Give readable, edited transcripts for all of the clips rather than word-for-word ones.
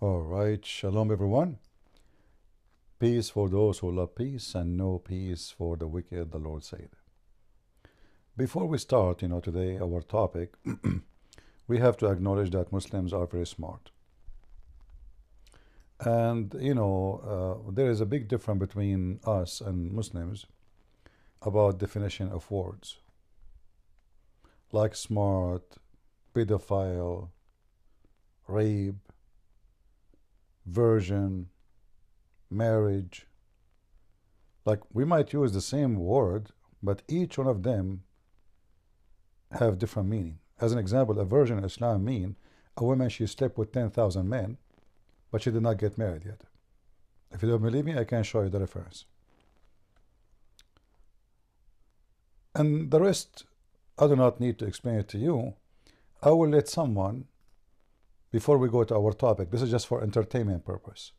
All right, shalom everyone. Peace for those who love peace, and no peace for the wicked, the Lord said. Before we start, today our topic, we have to acknowledge that Muslims are very smart. And, there is a big difference between us and Muslims about definition of words. Like smart, pedophile, rape, virgin, marriage. Like we might use the same word, but each one of them have different meaning. As an example, a virgin in Islam mean a woman she slept with 10,000 men, but she did not get married yet. If you don't believe me, I can show you the reference. And the rest, I do not need to explain it to you. I will let someone, before we go to our topic, this is just for entertainment purpose.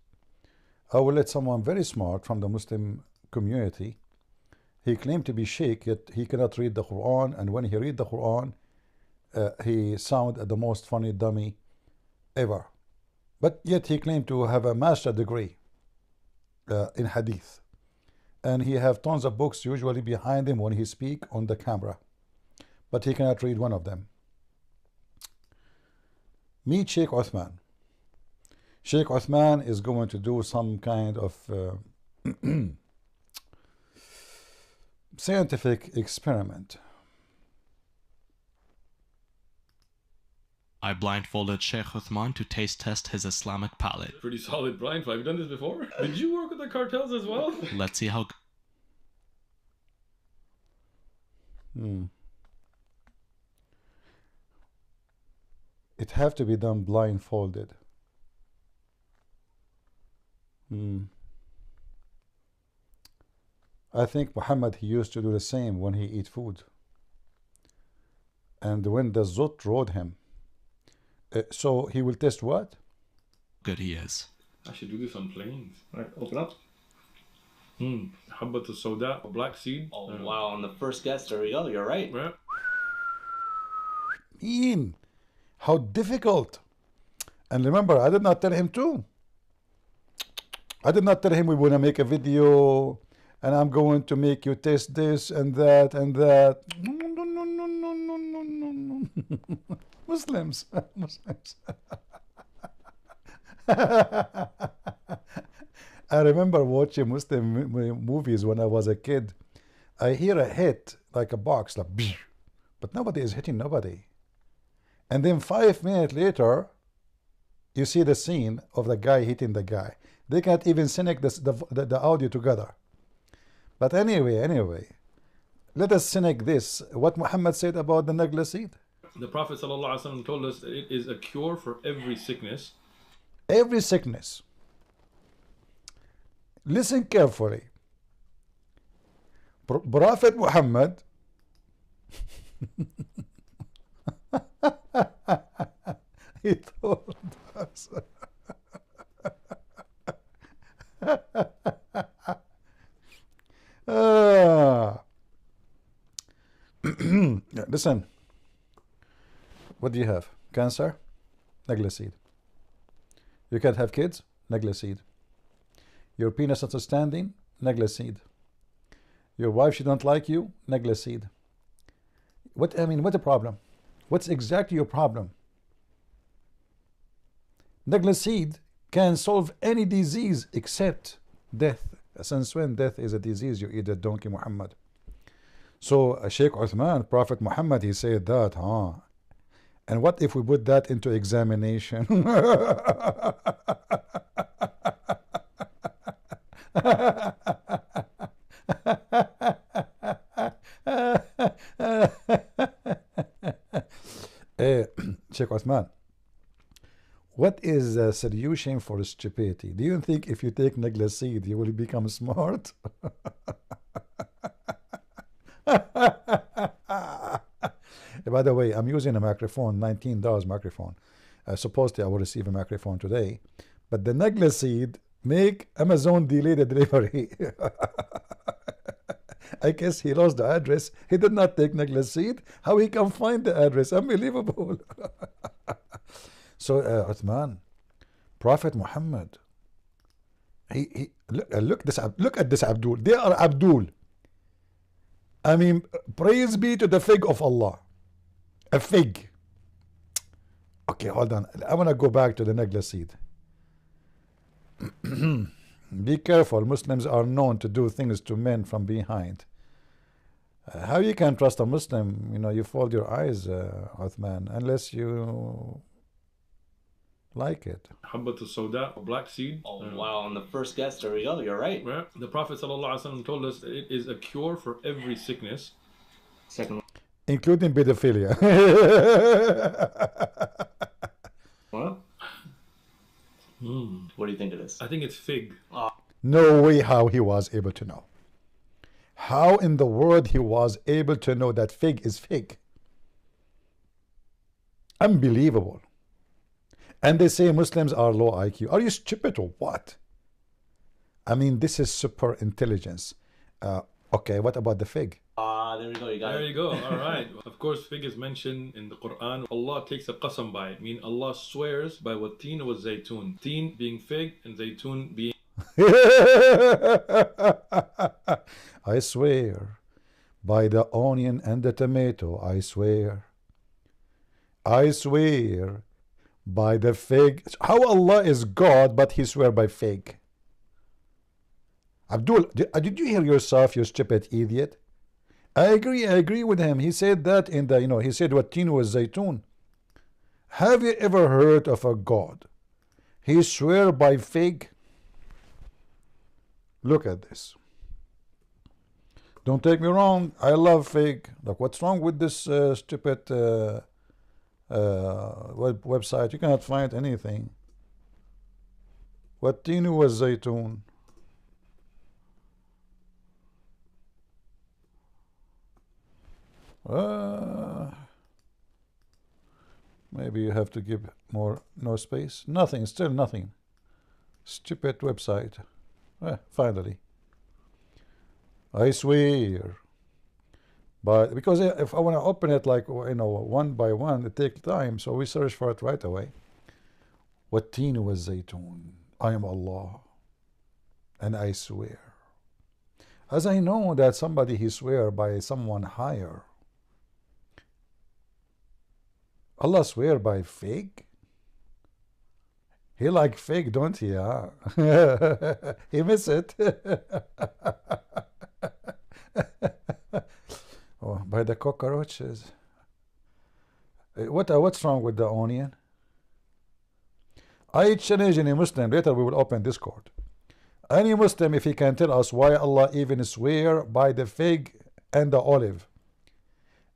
I will let someone very smart from the Muslim community. He claimed to be sheikh, yet he cannot read the Quran, and when he read the Quran, he sound the most funny dummy ever. But yet he claimed to have a master degree in hadith. And he have tons of books usually behind him when he speak on the camera. But he cannot read one of them. Meet Sheikh Uthman. Sheikh Uthman is going to do some kind of scientific experiment. I blindfolded Sheikh Uthman to taste test his Islamic palate. Pretty solid blindfold. Have you done this before? Did you work with the cartels as well? Let's see how... It have to be done blindfolded. I think Mohammed, he used to do the same when he eat food. And when the Zut rode him, so he will test what? good he is. I should do this on planes. Right, open up. Habbat al-Sauda, black seed. Oh, wow. On the first guest, there we go. You're right. Yeah. How difficult. And remember, I did not tell him to. I did not tell him we want to make a video and I'm going to make you taste this and that and that. No. Muslims. I remember watching Muslim movies when I was a kid. I hear a hit like a box, like, but nobody is hitting nobody. And then 5 minutes later, you see the scene of the guy hitting the guy. They can't even sync the audio together. But anyway, let us sync this. What Muhammad said about the Nigella seed. The Prophet ﷺ told us that it is a cure for every sickness. Every sickness. Listen carefully. Prophet Muhammad he told us listen, what do you have? Cancer? Nigella seed. You can't have kids? Nigella seed. Your penis not standing? Nigella seed. Your wife, she don't like you? Nigella seed. What the problem? What's exactly your problem? Nigella seed can solve any disease except death. Since when death is a disease, you eat a donkey, Muhammad. So Sheikh Uthman, Prophet Muhammad, he said that, And what if we put that into examination? Sheikh Uthman, what is the solution for stupidity? Do you think if you take Nigella seed, you will become smart? By the way, I'm using a microphone, $19 microphone. Supposedly I will receive a microphone today. But the Nigella seed make Amazon delay the delivery. I guess he lost the address. He did not take Nigella seed. How he can find the address? Unbelievable. So Uthman, Prophet Muhammad. Look at this Abdul. They are Abdul. I mean, praise be to the fig of Allah. A fig. Okay, hold on. I want to go back to the Nigella seed. Be careful. Muslims are known to do things to men from behind. How you can trust a Muslim? You know, you fold your eyes, Uthman, unless you like it. Habbatul Sauda, black seed. Oh, wow. On the first guest, there we go. You're right. Yeah. The Prophet ﷺ told us that it is a cure for every sickness. Second Including pedophilia. one. What do you think it is? I think it's fig. No way how he was able to know. How in the world he was able to know that fig is fig? Unbelievable. And they say Muslims are low IQ. Are you stupid or what? I mean, this is super intelligence. Okay, what about the fig? There we go. You got There it. you go. All right. Of course, fig is mentioned in the Quran. Allah takes a qasam by it. Meaning Allah swears by what teen was zaytun. Teen being fig and zaytun being... I swear by the onion and the tomato, I swear. I swear by the fig. How Allah is God, but he swear by fig? Abdul, did you hear yourself, you stupid idiot? I agree with him. He said that in the, he said what tin was zaytun. Have you ever heard of a God? He swear by fig. Look at this. Don't take me wrong. I love fig. Look, what's wrong with this stupid website? You cannot find anything. What tin was zaytun. Maybe you have to give no space. Nothing, still nothing. Stupid website. Finally. I swear. But because if I want to open it like one by one, it takes time. So we search for it right away. What teen was zaytun? I am Allah, and I swear. As I know that somebody he swear by someone higher. Allah swear by fig? He like fig, don't he? Huh? He miss it. Oh, by the cockroaches. What's wrong with the onion? I challenge any Muslim. Later we will open Discord. Any Muslim, if he can tell us why Allah even swear by the fig and the olive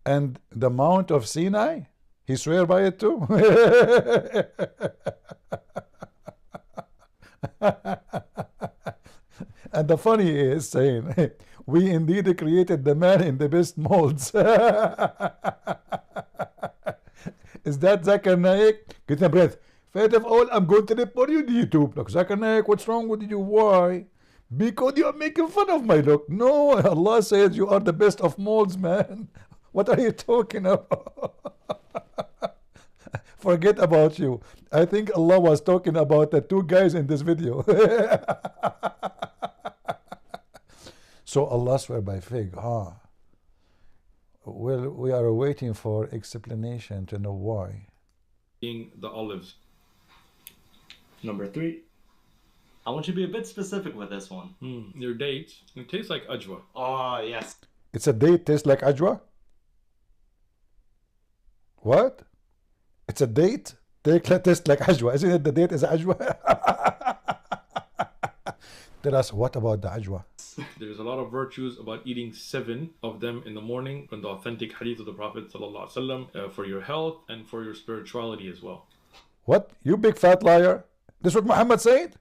and the Mount of Sinai, he swear by it too. And the funny is saying, we indeed created the man in the best molds. Is that Zakir Naik? Get a breath. First of all, I'm going to report you to YouTube. Look, Zakir Naik, what's wrong with you? Why? Because you are making fun of my look. No, Allah says you are the best of molds, man. What are you talking about? Forget about you. I think Allah was talking about the two guys in this video. So Allah swear by fig, huh? Well, we are waiting for explanation to know why. being the olives. Number 3. I want you to be a bit specific with this one. Your dates. It tastes like ajwa. Oh, yes. It's a date tastes like ajwa? What? It's a date? Tastes like ajwa. Isn't it the date is ajwa? Tell us, what about the ajwa? There's a lot of virtues about eating 7 of them in the morning in the authentic hadith of the Prophet ﷺ, for your health and for your spirituality as well. What? You big fat liar. This is what Muhammad said?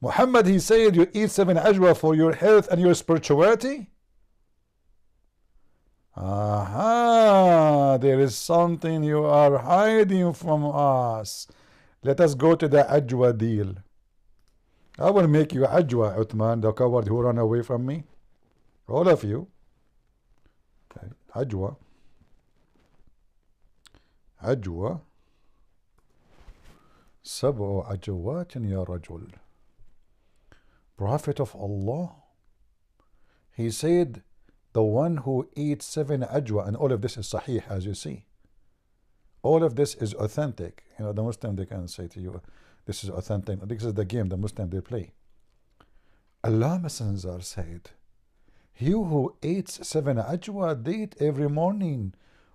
Muhammad, he said you eat 7 ajwa for your health and your spirituality? Aha, there is something you are hiding from us. Let us go to the ajwa deal. I will make you ajwa, Uthman, the coward who ran away from me. All of you. Okay. Ajwa. سبع عجوات يا رجل. Prophet of Allah, he said, the one who eats 7 ajwa, and all of this is sahih, as you see. All of this is authentic. You know, the Muslim, they can say to you, this is authentic. This is the game the Muslim, they play. Allah Messenger said, he who eats 7 ajwa date every morning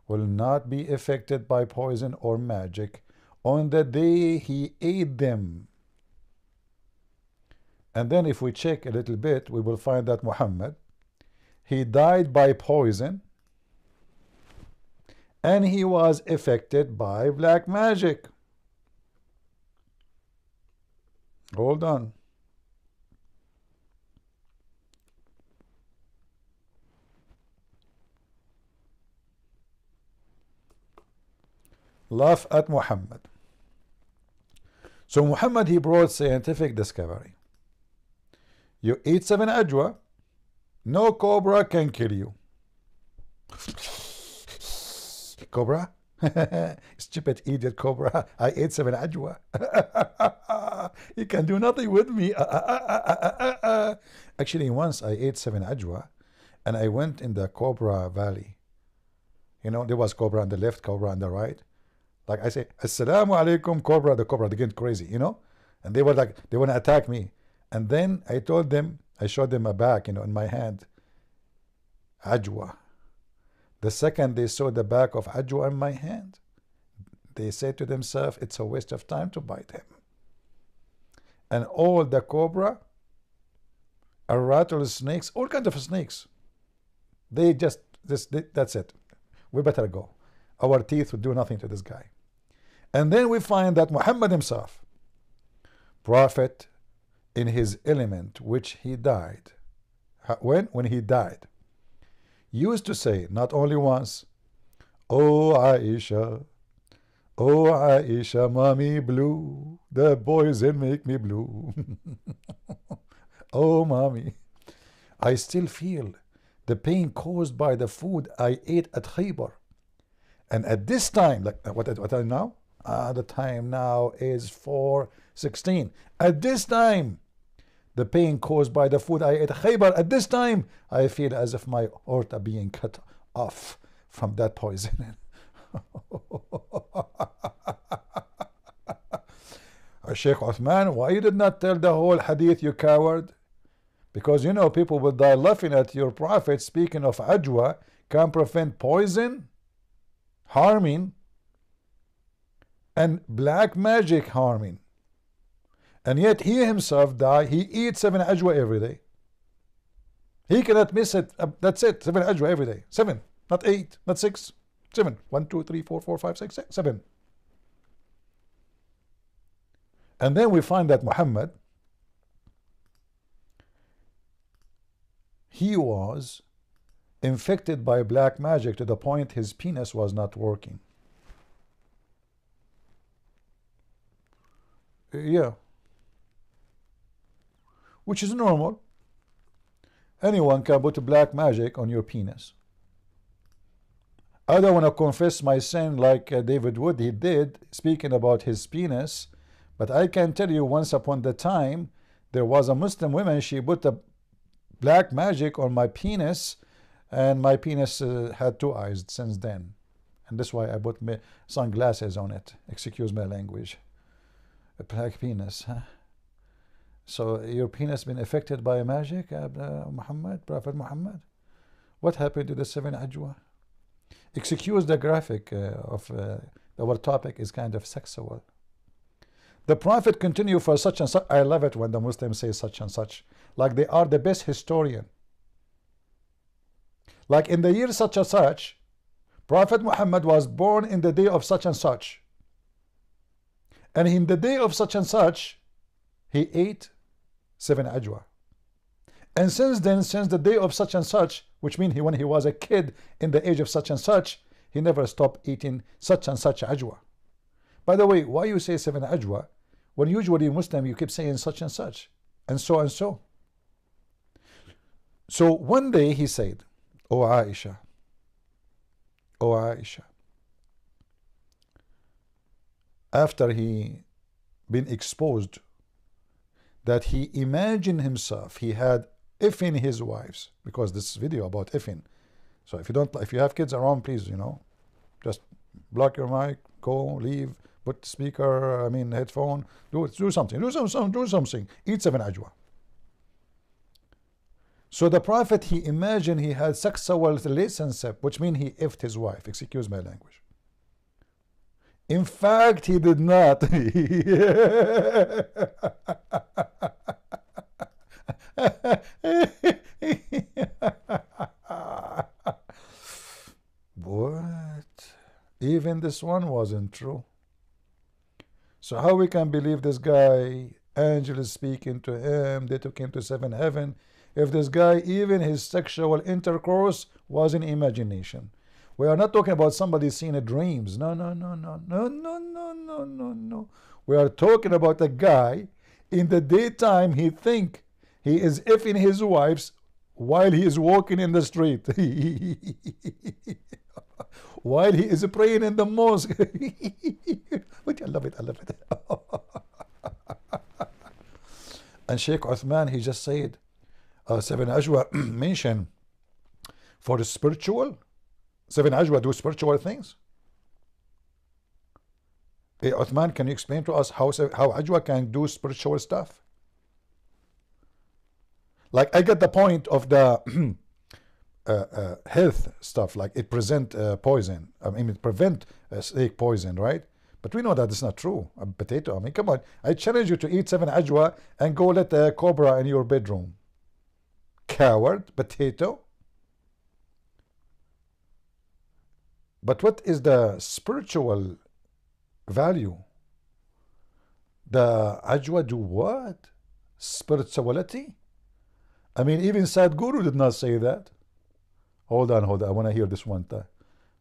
will not be affected by poison or magic on the day he ate them. And then if we check a little bit, we will find that Muhammad, he died by poison and he was affected by black magic. Hold on. Laugh at Muhammad. So Muhammad, he brought scientific discovery. You eat 7 ajwa, no cobra can kill you. Cobra? Stupid idiot cobra. I ate 7 ajwa. You can do nothing with me. Actually, once I ate 7 ajwa and I went in the Cobra Valley. You know, there was cobra on the left, cobra on the right. Like I say, Assalamu alaikum, cobra. The cobra, they get crazy, you know? And they were like, they want to attack me. And then I told them, I showed them a back, you know, in my hand. Ajwa. The second they saw the back of ajwa in my hand, they said to themselves, it's a waste of time to bite him. And all the cobra, rattlesnakes, all kinds of snakes, they just, that's it. We better go. Our teeth would do nothing to this guy. And then we find that Muhammad himself, Prophet, in his element, which he died, when he died, used to say not only once, oh Aisha, mommy blue, the poison make me blue. Oh mommy, I still feel the pain caused by the food I ate at Khaybar. And at this time, like what time now? The time now is 4:16. At this time, the pain caused by the food I ate at Khaybar, at this time, I feel as if my aorta being cut off from that poison. Sheikh Uthman, why you did not tell the whole hadith, you coward? Because you know people will die laughing at your prophet speaking of ajwa can prevent poison, harming, and black magic harming. And yet he himself died. He eats 7 ajwa every day. He cannot miss it. That's it. 7 ajwa every day. 7, not 8, not 6. 7. 1, 2, 3, 4, 5, 6, 7. And then we find that Muhammad, he was infected by black magic to the point his penis was not working. Yeah. Which is normal. Anyone can put black magic on your penis. I don't want to confess my sin like David Wood, he did, speaking about his penis, but I can tell you once upon the time, there was a Muslim woman, she put a black magic on my penis, and my penis had 2 eyes since then. And that's why I put sunglasses on it. Excuse my language. A black penis, huh? So your penis been affected by magic, Muhammad, Prophet Muhammad? What happened to the 7 ajwa? Excuse the graphic of our topic is kind of sexual. The Prophet continued for such and such. I love it when the Muslims say such and such, like they are the best historian. Like in the year such and such, Prophet Muhammad was born in the day of such and such. And in the day of such and such, he ate 7 ajwa. And since then, since the day of such and such, which means when he was a kid in the age of such and such, he never stopped eating such and such ajwa. By the way, why you say 7 ajwa when usually Muslim you keep saying such and such and so and so? So one day he said, oh Aisha, after he been exposed that he imagined himself, he had effing his wives, because this video about effing. So if you have kids around, please, just block your mic, go, leave, put speaker, headphone, do something. Eat 7 ajwa. So the Prophet, he imagined he had sexual relationship, which means he effed his wife. Excuse my language. In fact, he did not. What? Even this one wasn't true. So how we can believe this guy, angel is speaking to him, they took him to 7 heaven, if this guy, even his sexual intercourse was in imagination? We are not talking about somebody seeing a dreams. No. We are talking about a guy, in the daytime, he think he is effing his wives while he is walking in the street. While he is praying in the mosque. But I love it. And Sheikh Uthman, he just said, 7 ajwa mention for the spiritual. 7 ajwa do spiritual things. Hey, Uthman, can you explain to us how ajwa can do spiritual stuff? Like, I get the point of the health stuff, like it present poison. It prevent snake poison, right? But we know that it's not true. A potato. Come on. I challenge you to eat 7 ajwa and go let a cobra in your bedroom. Coward, potato. But what is the spiritual value? The ajwa do what? Spirituality? Even Sadhguru did not say that. Hold on. I want to hear this one.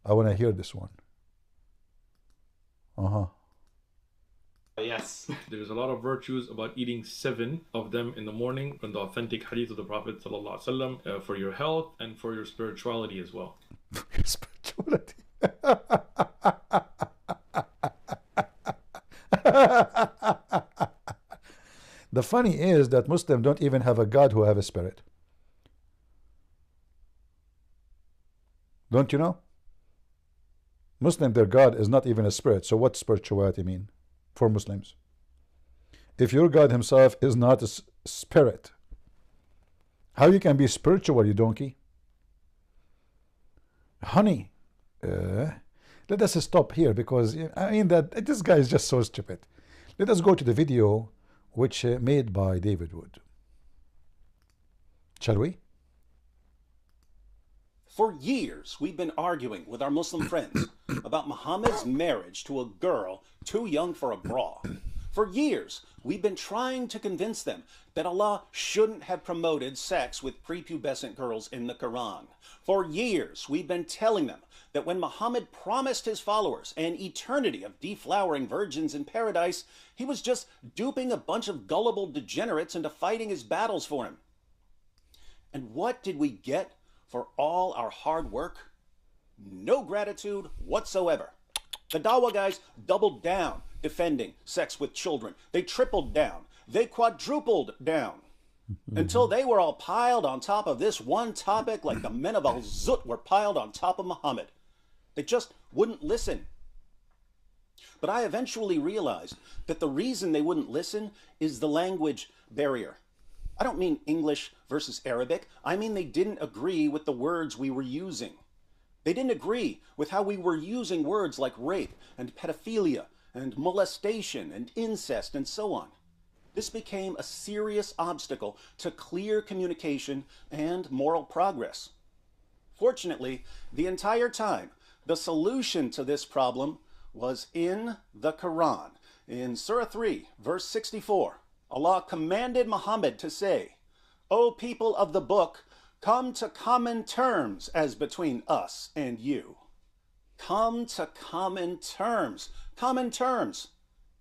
I want to hear this one. Yes. There's a lot of virtues about eating 7 of them in the morning from the authentic hadith of the Prophet ﷺ, for your health and for your spirituality as well. Spirituality. The funny is that Muslims don't even have a God who have a spirit. Don't you know? Muslim, their God is not even a spirit. So what spirituality mean for Muslims? If your God himself is not a spirit, how you can be spiritual, you donkey? Honey, let us stop here, because that this guy is just so stupid. Let us go to the video which made by David Wood. Shall we? For years, we've been arguing with our Muslim friends about Muhammad's marriage to a girl too young for a bra. For years, we've been trying to convince them that Allah shouldn't have promoted sex with prepubescent girls in the Quran. For years, we've been telling them that when Muhammad promised his followers an eternity of deflowering virgins in paradise, he was just duping a bunch of gullible degenerates into fighting his battles for him. And what did we get for all our hard work? No gratitude whatsoever. The Dawah guys doubled down defending sex with children. They tripled down. They quadrupled down. Until they were all piled on top of this one topic like the men of Al-Zut were piled on top of Muhammad. They just wouldn't listen. But I eventually realized that the reason they wouldn't listen is the language barrier. I don't mean English versus Arabic. I mean they didn't agree with the words we were using. They didn't agree with how we were using words like rape and pedophilia and molestation and incest and so on. This became a serious obstacle to clear communication and moral progress. Fortunately, the entire time, the solution to this problem was in the Quran. In Surah 3, verse 64, Allah commanded Muhammad to say, "O people of the book, come to common terms as between us and you." Come to common terms. Common terms.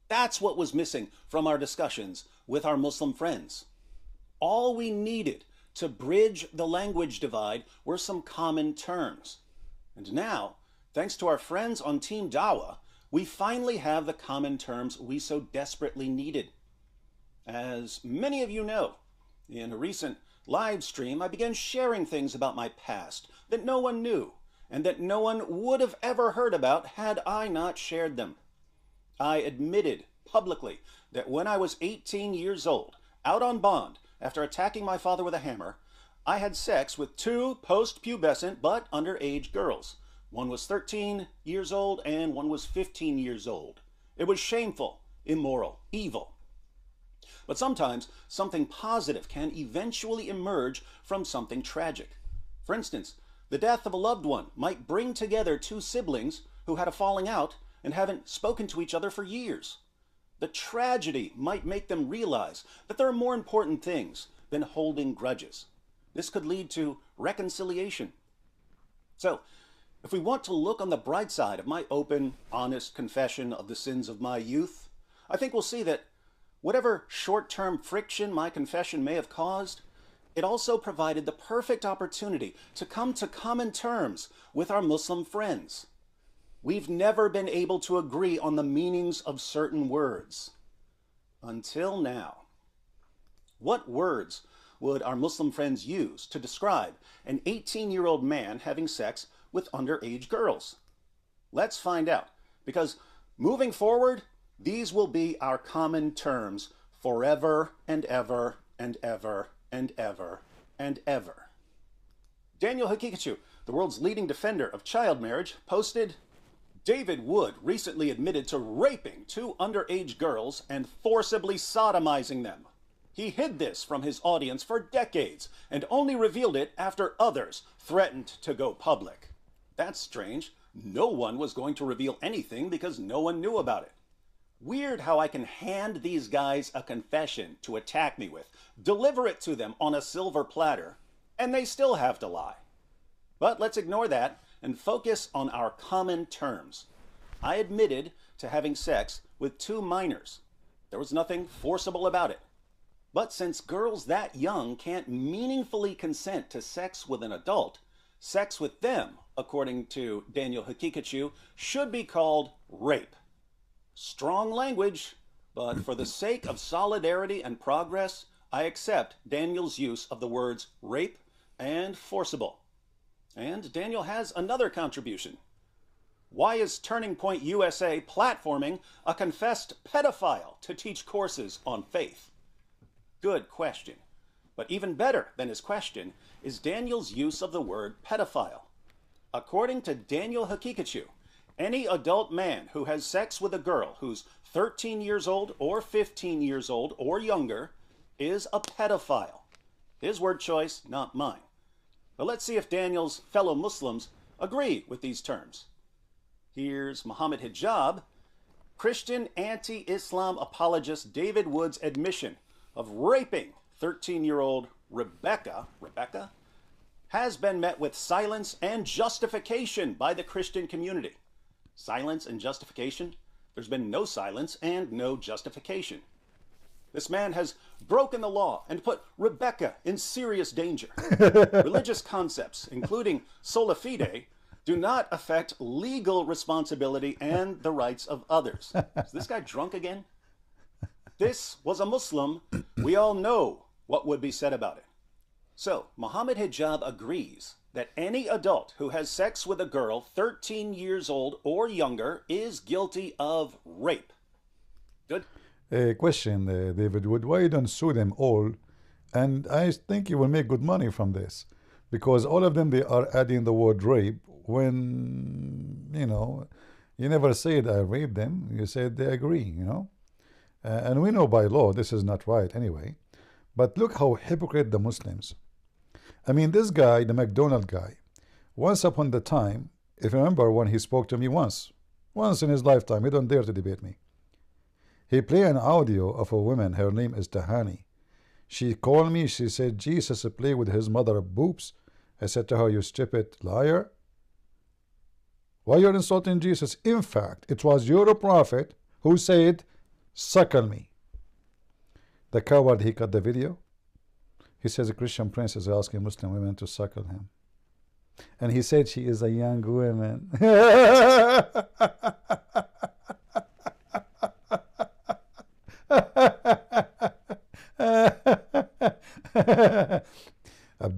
That's what was missing from our discussions with our Muslim friends. All we needed to bridge the language divide were some common terms. And now, thanks to our friends on Team Dawah, we finally have the common terms we so desperately needed. As many of you know, in a recent live stream, I began sharing things about my past that no one knew and that no one would have ever heard about had I not shared them. I admitted publicly that when I was 18 years old, out on bond after attacking my father with a hammer, I had sex with two post-pubescent but underage girls. One was 13 years old and one was 15 years old. It was shameful, immoral, evil. But sometimes something positive can eventually emerge from something tragic. For instance, the death of a loved one might bring together two siblings who had a falling out and haven't spoken to each other for years. The tragedy might make them realize that there are more important things than holding grudges. This could lead to reconciliation. So, if we want to look on the bright side of my open, honest confession of the sins of my youth, I think we'll see that whatever short-term friction my confession may have caused, it also provided the perfect opportunity to come to common terms with our Muslim friends. We've never been able to agree on the meanings of certain words. Until now. What words would our Muslim friends use to describe an 18-year-old man having sex with underage girls? Let's find out, because moving forward, these will be our common terms forever and ever and ever and ever and ever. Daniel Hakikachu, the world's leading defender of child marriage, posted, David Wood recently admitted to raping two underage girls and forcibly sodomizing them. He hid this from his audience for decades and only revealed it after others threatened to go public. That's strange. No one was going to reveal anything because no one knew about it. Weird how I can hand these guys a confession to attack me with, deliver it to them on a silver platter, and they still have to lie. But let's ignore that and focus on our common terms. I admitted to having sex with two minors. There was nothing forcible about it. But since girls that young can't meaningfully consent to sex with an adult, sex with them, according to Daniel Hakikachu, should be called rape. Strong language, but for the sake of solidarity and progress, I accept Daniel's use of the words rape and forcible. And Daniel has another contribution. Why is Turning Point USA platforming a confessed pedophile to teach courses on faith? Good question. But even better than his question is Daniel's use of the word pedophile. According to Daniel Hakikachu, any adult man who has sex with a girl who's 13 years old or 15 years old or younger is a pedophile. His word choice, not mine. But let's see if Daniel's fellow Muslims agree with these terms. Here's Muhammad Hijab, Christian anti-Islam apologist David Wood's admission of raping 13-year-old Rebecca has been met with silence and justification by the Christian community. Silence and justification? There's been no silence and no justification. This man has broken the law and put Rebecca in serious danger. Religious concepts, including sola fide, do not affect legal responsibility and the rights of others. Is this guy drunk again? This was a Muslim. We all know what would be said about it. So, Muhammad Hijab agrees that any adult who has sex with a girl 13 years old or younger is guilty of rape. Good? Question, David Wood, why you don't sue them all? And I think you will make good money from this, because all of them, they are adding the word rape when, you never said I raped them. You said they agree, and we know by law this is not right anyway. But look how hypocrite the Muslims. I mean, this guy, the McDonald guy, once upon the time, if you remember when he spoke to me once in his lifetime, he don't dare to debate me. He played an audio of a woman, her name is Tahani. She called me, she said, Jesus played with his mother boobs. I said to her, you stupid liar. Why you're insulting Jesus? In fact, it was your prophet who said, suckle me. The coward, he cut the video. He says a Christian prince is asking Muslim women to suckle him. And he said she is a young woman.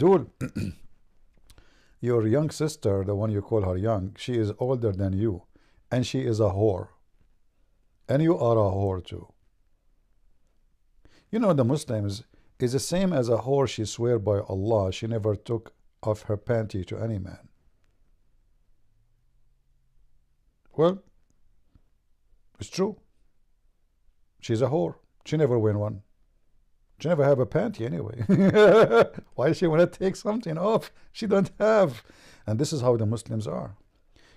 Abdul, your young sister, the one you call her young, she is older than you, and she is a whore. And you are a whore too. You know, the Muslims is the same as a whore. She swear by Allah she never took off her panty to any man. Well, it's true. She's a whore. She never win one. She never have a panty anyway. Why she want to take something off she don't have? And this is how the Muslims are.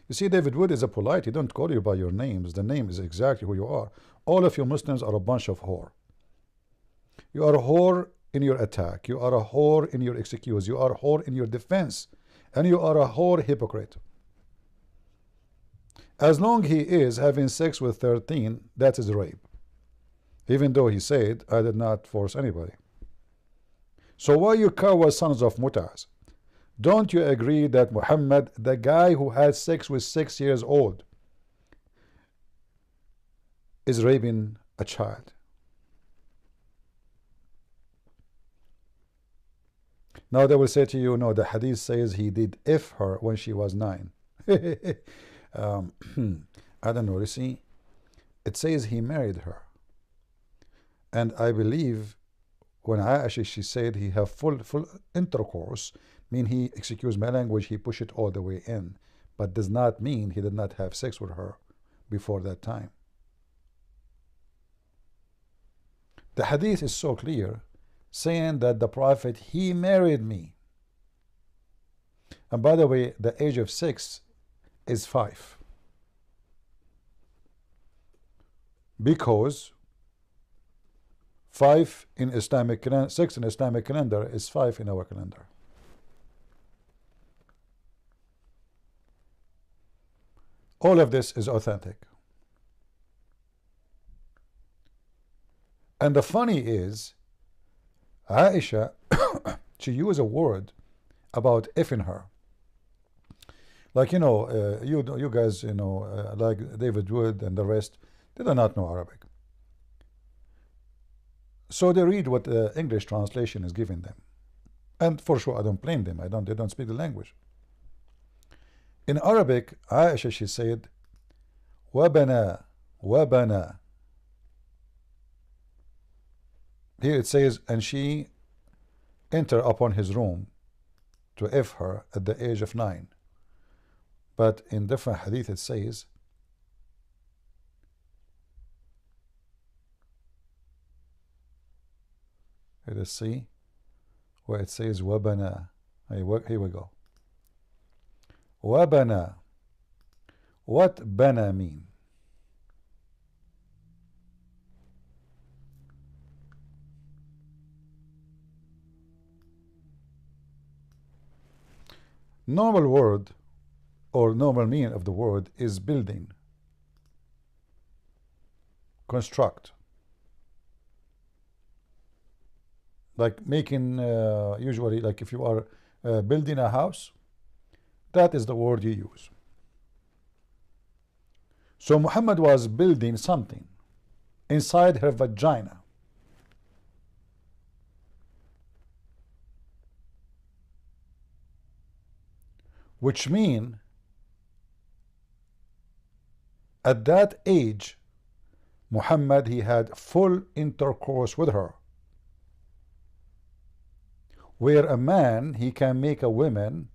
You see, David Wood is a polite. He don't call you by your names. The name is exactly who you are. All of you Muslims are a bunch of whore. You are a whore in your attack. You are a whore in your excuse. You are a whore in your defense. And you are a whore hypocrite. As long he is having sex with 13, that is rape. Even though he said, I did not force anybody. So why you coward sons of Mutaz? Don't you agree that Muhammad, the guy who had sex with 6 years old, is raping a child? Now they will say to you, no, the hadith says he did F her when she was 9. I don't know, you see, it says he married her. And I believe when Aisha, she said he have full intercourse, mean he, excuse my language, he pushed it all the way in, but does not mean he did not have sex with her before that time. The hadith is so clear, saying that the Prophet, he married me. And by the way, the age of 6 is 5. Because 5 in Islamic calendar, 6 in Islamic calendar is 5 in our calendar. All of this is authentic. And the funny is, Aisha, she used a word about effing her. Like, you know, you guys, you know, like David Wood and the rest, they do not know Arabic. So they read what the English translation is giving them. And for sure, I don't blame them. They don't speak the language. In Arabic, Aisha, she said, wabana, wabana. Here it says, and she entered upon his room to F her at the age of 9. But in different hadith it says, let us see where it says wabana. Here we go. Wabana. What bana mean? Normal word or normal meaning of the word is building, construct, like making, usually like if you are building a house, that is the word you use. So Muhammad was building something inside her vagina. Which mean at that age Muhammad, he had full intercourse with her, where a man, he can make a woman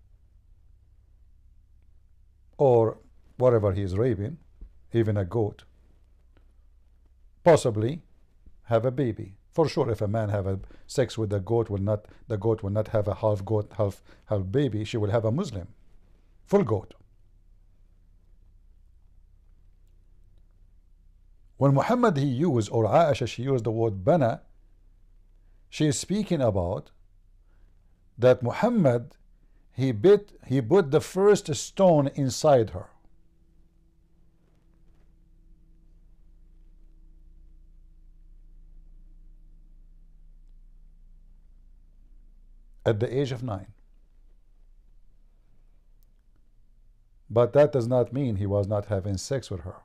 or whatever he is raping, even a goat, possibly have a baby. For sure, if a man have a sex with the goat will not have a half goat, half baby. She will have a Muslim, full goat. When Muhammad he used, or Aisha she used the word bana, she is speaking about that Muhammad he put the first stone inside her. At the age of 9. But that does not mean he was not having sex with her.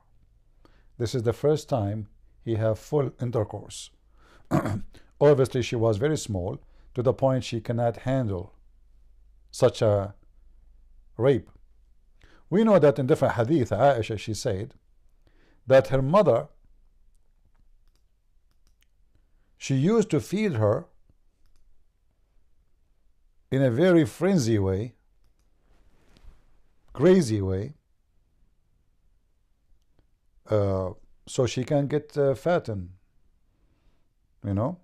This is the first time he have full intercourse. Obviously she was very small, to the point she cannot handle such a rape. We know that in different hadith, Aisha, she said that her mother, she used to feed her in a very frenzy way, crazy way, so she can get fattened, you know.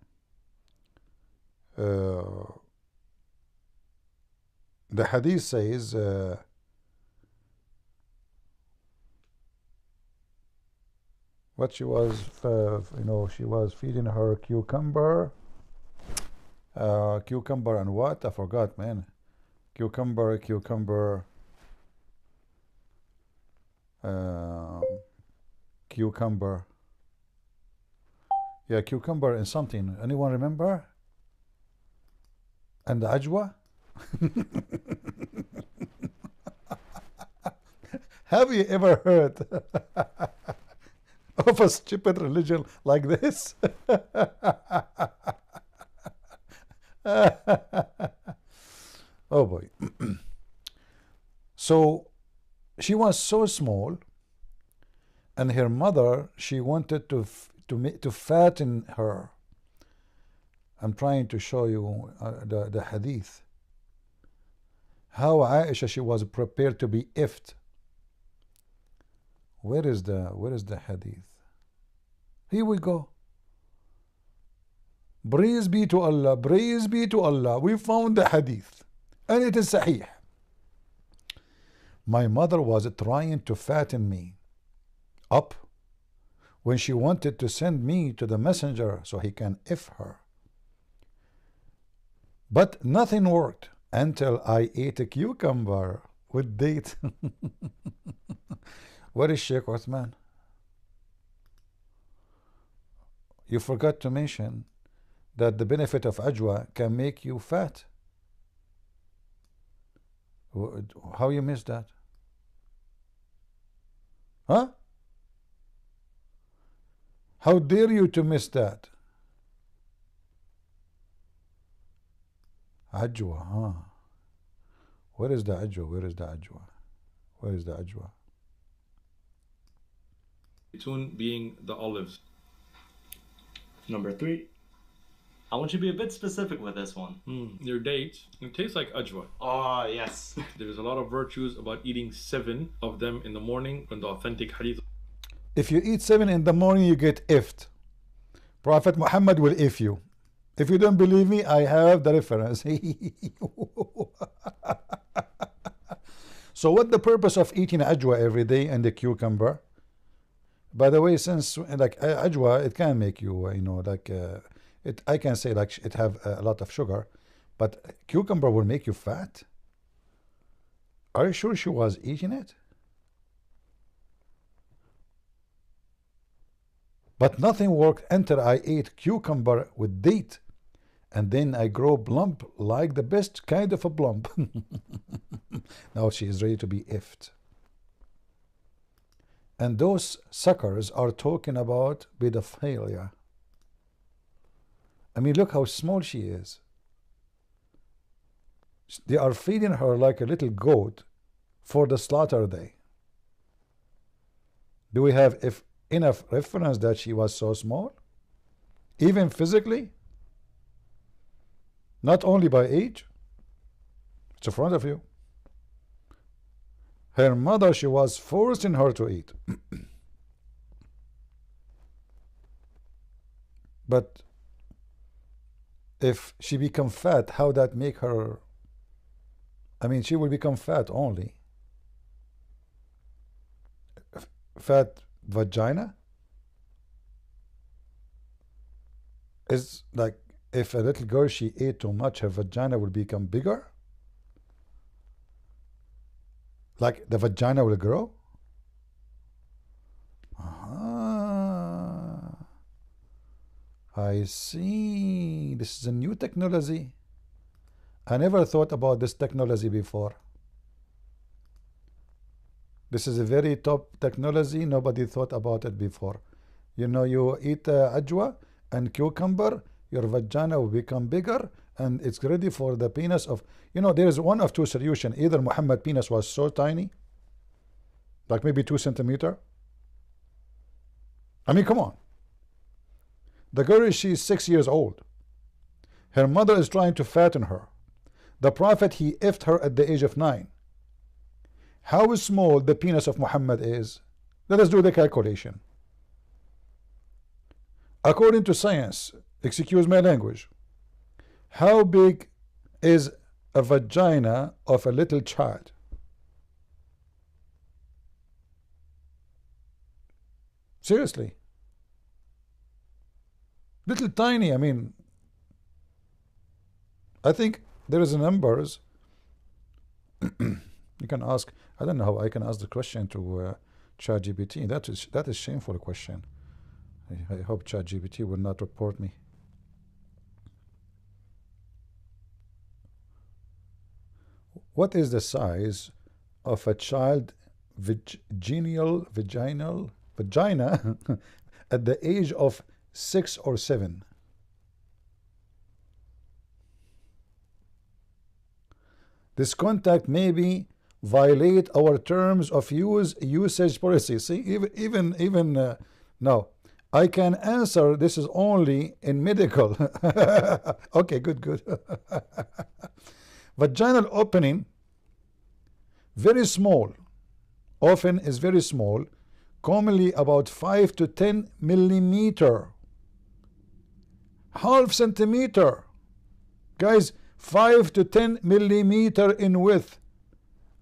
The hadith says what she was, you know, she was feeding her cucumber, cucumber and what? I forgot, man. Cucumber, cucumber, cucumber. Yeah, cucumber and something. Anyone remember? And the ajwa? Have you ever heard of a stupid religion like this? Oh boy. So she was so small, and her mother, she wanted to fatten her. I'm trying to show you the hadith. How Aisha, she was prepared to be ifed. Where is the hadith? Here we go. Praise be to Allah, praise be to Allah. We found the hadith, and it is sahih. My mother was trying to fatten me up when she wanted to send me to the messenger so he can if her. But nothing worked until I ate a cucumber with date. What is Sheikh Uthman? You forgot to mention that the benefit of ajwa can make you fat. How you missed that? Huh? How dare you to miss that? Ajwa, huh? Where is the ajwa? Where is the ajwa? Where is the ajwa? Between being the olives. Number 3. I want you to be a bit specific with this one. Your dates, it tastes like ajwa. Oh, yes. There's a lot of virtues about eating 7 of them in the morning in the authentic hadith. If you eat 7 in the morning, you get ifed. Prophet Muhammad will if you. If you don't believe me, I have the reference. So what the purpose of eating ajwa every day and the cucumber? By the way, since like ajwa, it can make you, you know, like it. I can say like it have a lot of sugar, but cucumber will make you fat. Are you sure she was eating it? But nothing worked until I ate cucumber with date, and then I grow plump like the best kind of a plump. Now she is ready to be ifed. And those suckers are talking about pedophilia. I mean, look how small she is. They are feeding her like a little goat for the slaughter day. Do we have enough reference that she was so small? Even physically? Not only by age? It's in front of you. Her mother, she was forcing her to eat. But if she become fat, how that make her? I mean, she will become fat only. Fat vagina is like if a little girl, she ate too much, her vagina will become bigger. Like the vagina will grow. I see. This is a new technology. I never thought about this technology before. This is a very top technology. Nobody thought about it before. You know, you eat ajwa and cucumber, your vagina will become bigger, and it's ready for the penis of, there is one of two solutions. Either Muhammad penis was so tiny, like maybe 2 centimeters. I mean, come on. The girl, she's 6 years old. Her mother is trying to fatten her. The Prophet, he effed her at the age of 9. How small the penis of Muhammad is? Let us do the calculation. According to science, excuse my language, how big is a vagina of a little child? Seriously. Little tiny. I mean, I think there is numbers. You can ask. I don't know how I can ask the question to ChatGPT. That is shameful question. I hope ChatGPT will not report me. What is the size of a child vagina at the age of 6 or 7? This contact maybe violate our terms of usage policy. See, even now, I can answer. This is only in medical. Okay, good. Vaginal opening, very small, often is very small, commonly about 5 to 10 millimeter, half centimeter. Guys, 5 to 10 millimeter in width.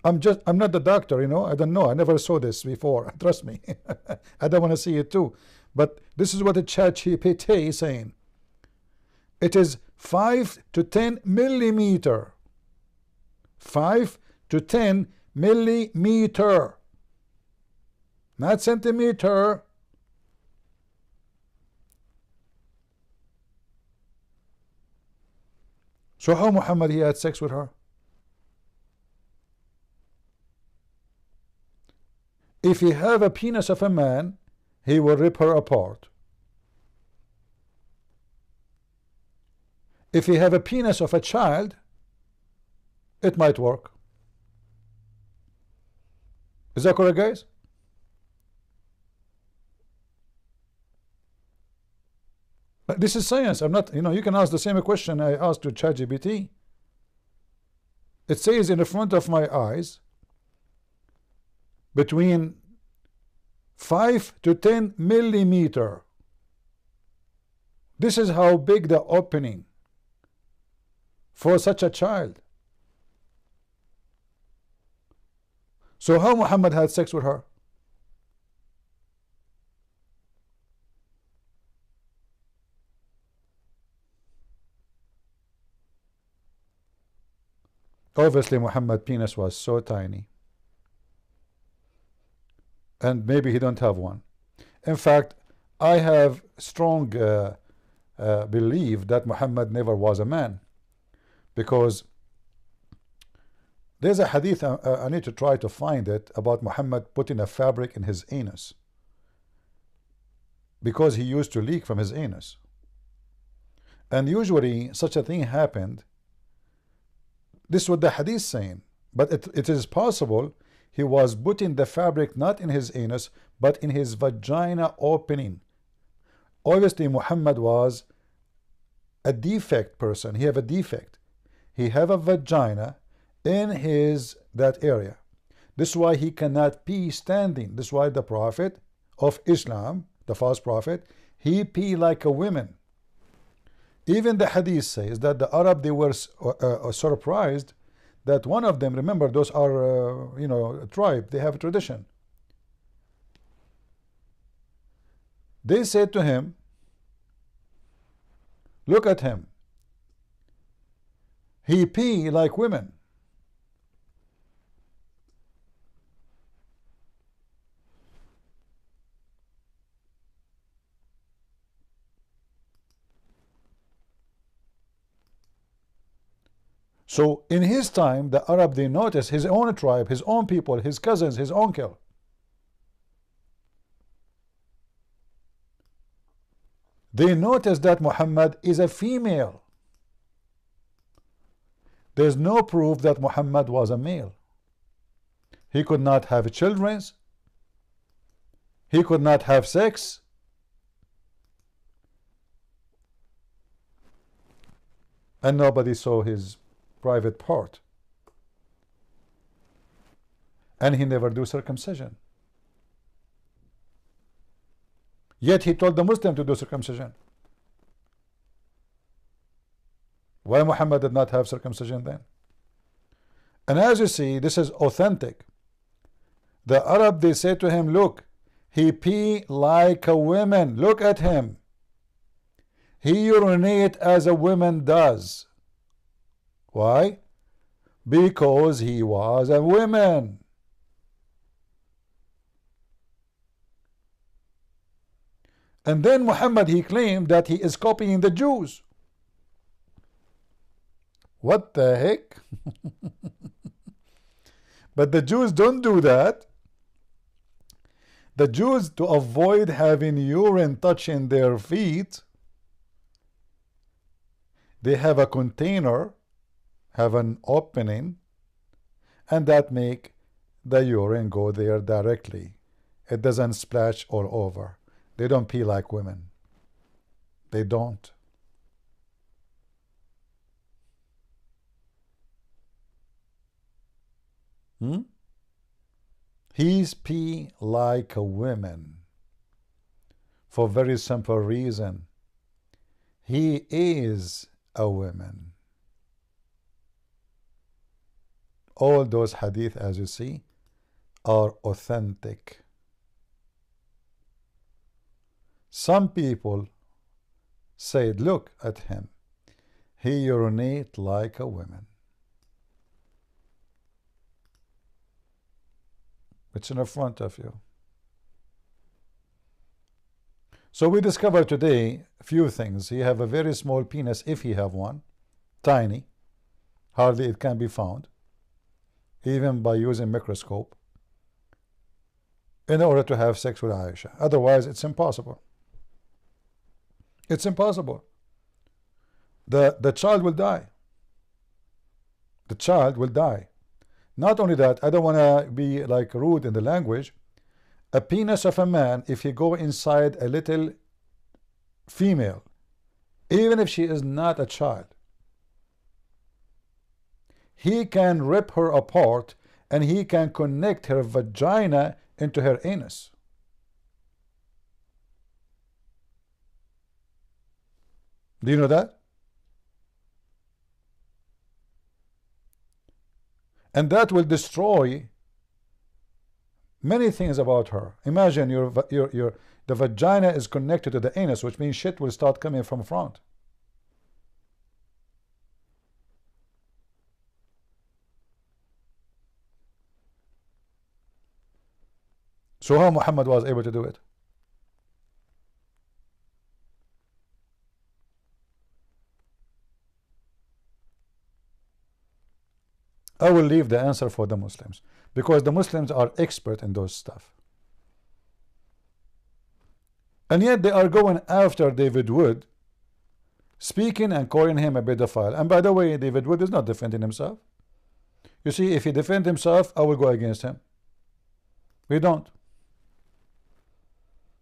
I'm not the doctor, I don't know. I never saw this before. Trust me. I don't want to see it too. But this is what the ChatGPT is saying. It is 5 to 10 millimeter. 5 to 10 millimeter. Not centimeter. So how Muhammad he had sex with her? If he have a penis of a man, he will rip her apart. If he have a penis of a child, it might work. Is that correct, guys? This is science. I'm not, you can ask the same question I asked to ChatGPT. It says in the front of my eyes, between 5 to 10 millimeter. This is how big the opening for such a child. So how Muhammad had sex with her? Obviously Muhammad's penis was so tiny. And maybe he don't have one. In fact, I have strong belief that Muhammad never was a man, because there's a hadith, I need to try to find it, about Muhammad putting a fabric in his anus because he used to leak from his anus. And usually such a thing happened. This is what the hadith saying, but it is possible he was putting the fabric not in his anus but in his vagina opening. Obviously Muhammad was a defect person. He have a defect. He have a vagina in that area. This is why he cannot pee standing. This is why the Prophet of Islam, the false prophet, he pee like a woman. Even the hadith says that the Arab, they were surprised that one of them, remember those are a tribe, they have a tradition. They said to him, look at him, he pee like women. So in his time, the Arab, they noticed his own tribe, his own people, his cousins, his uncle. They noticed that Muhammad is a female. There's no proof that Muhammad was a male. He could not have children. He could not have sex. And nobody saw his private part. And he never do circumcision. Yet he told the Muslim to do circumcision. Why Muhammad did not have circumcision then? And as you see, this is authentic. The Arab, they say to him, look, he pee like a woman. Look at him. He urinate as a woman does. Why? Because he was a woman. And then Muhammad, he claimed that he is copying the Jews. What the heck? But the Jews don't do that. The Jews, to avoid having urine touching their feet, they have a container, have an opening, and that make the urine go there directly. It doesn't splash all over. They don't pee like women. They don't. He's pee like a woman for very simple reason. He is a woman. All those hadith, as you see, are authentic. Some people said, look at him. He urinate like a woman. It's in front of you. So we discovered today a few things. He have a very small penis, if he have one. Tiny. Hardly it can be found. Even by using microscope. In order to have sex with Aisha. Otherwise, it's impossible. It's impossible. The child will die. The child will die. Not only that, I don't want to be like rude in the language. A penis of a man, if he go inside a little female, even if she is not a child, he can rip her apart and he can connect her vagina into her anus. Do you know that? And that will destroy many things about her. Imagine the vagina is connected to the anus, which means shit will start coming from front. So how Muhammad was able to do it? I will leave the answer for the Muslims, because the Muslims are expert in those stuff. And yet they are going after David Wood, speaking and calling him a pedophile. And by the way, David Wood is not defending himself. You see, if he defends himself, I will go against him. We don't.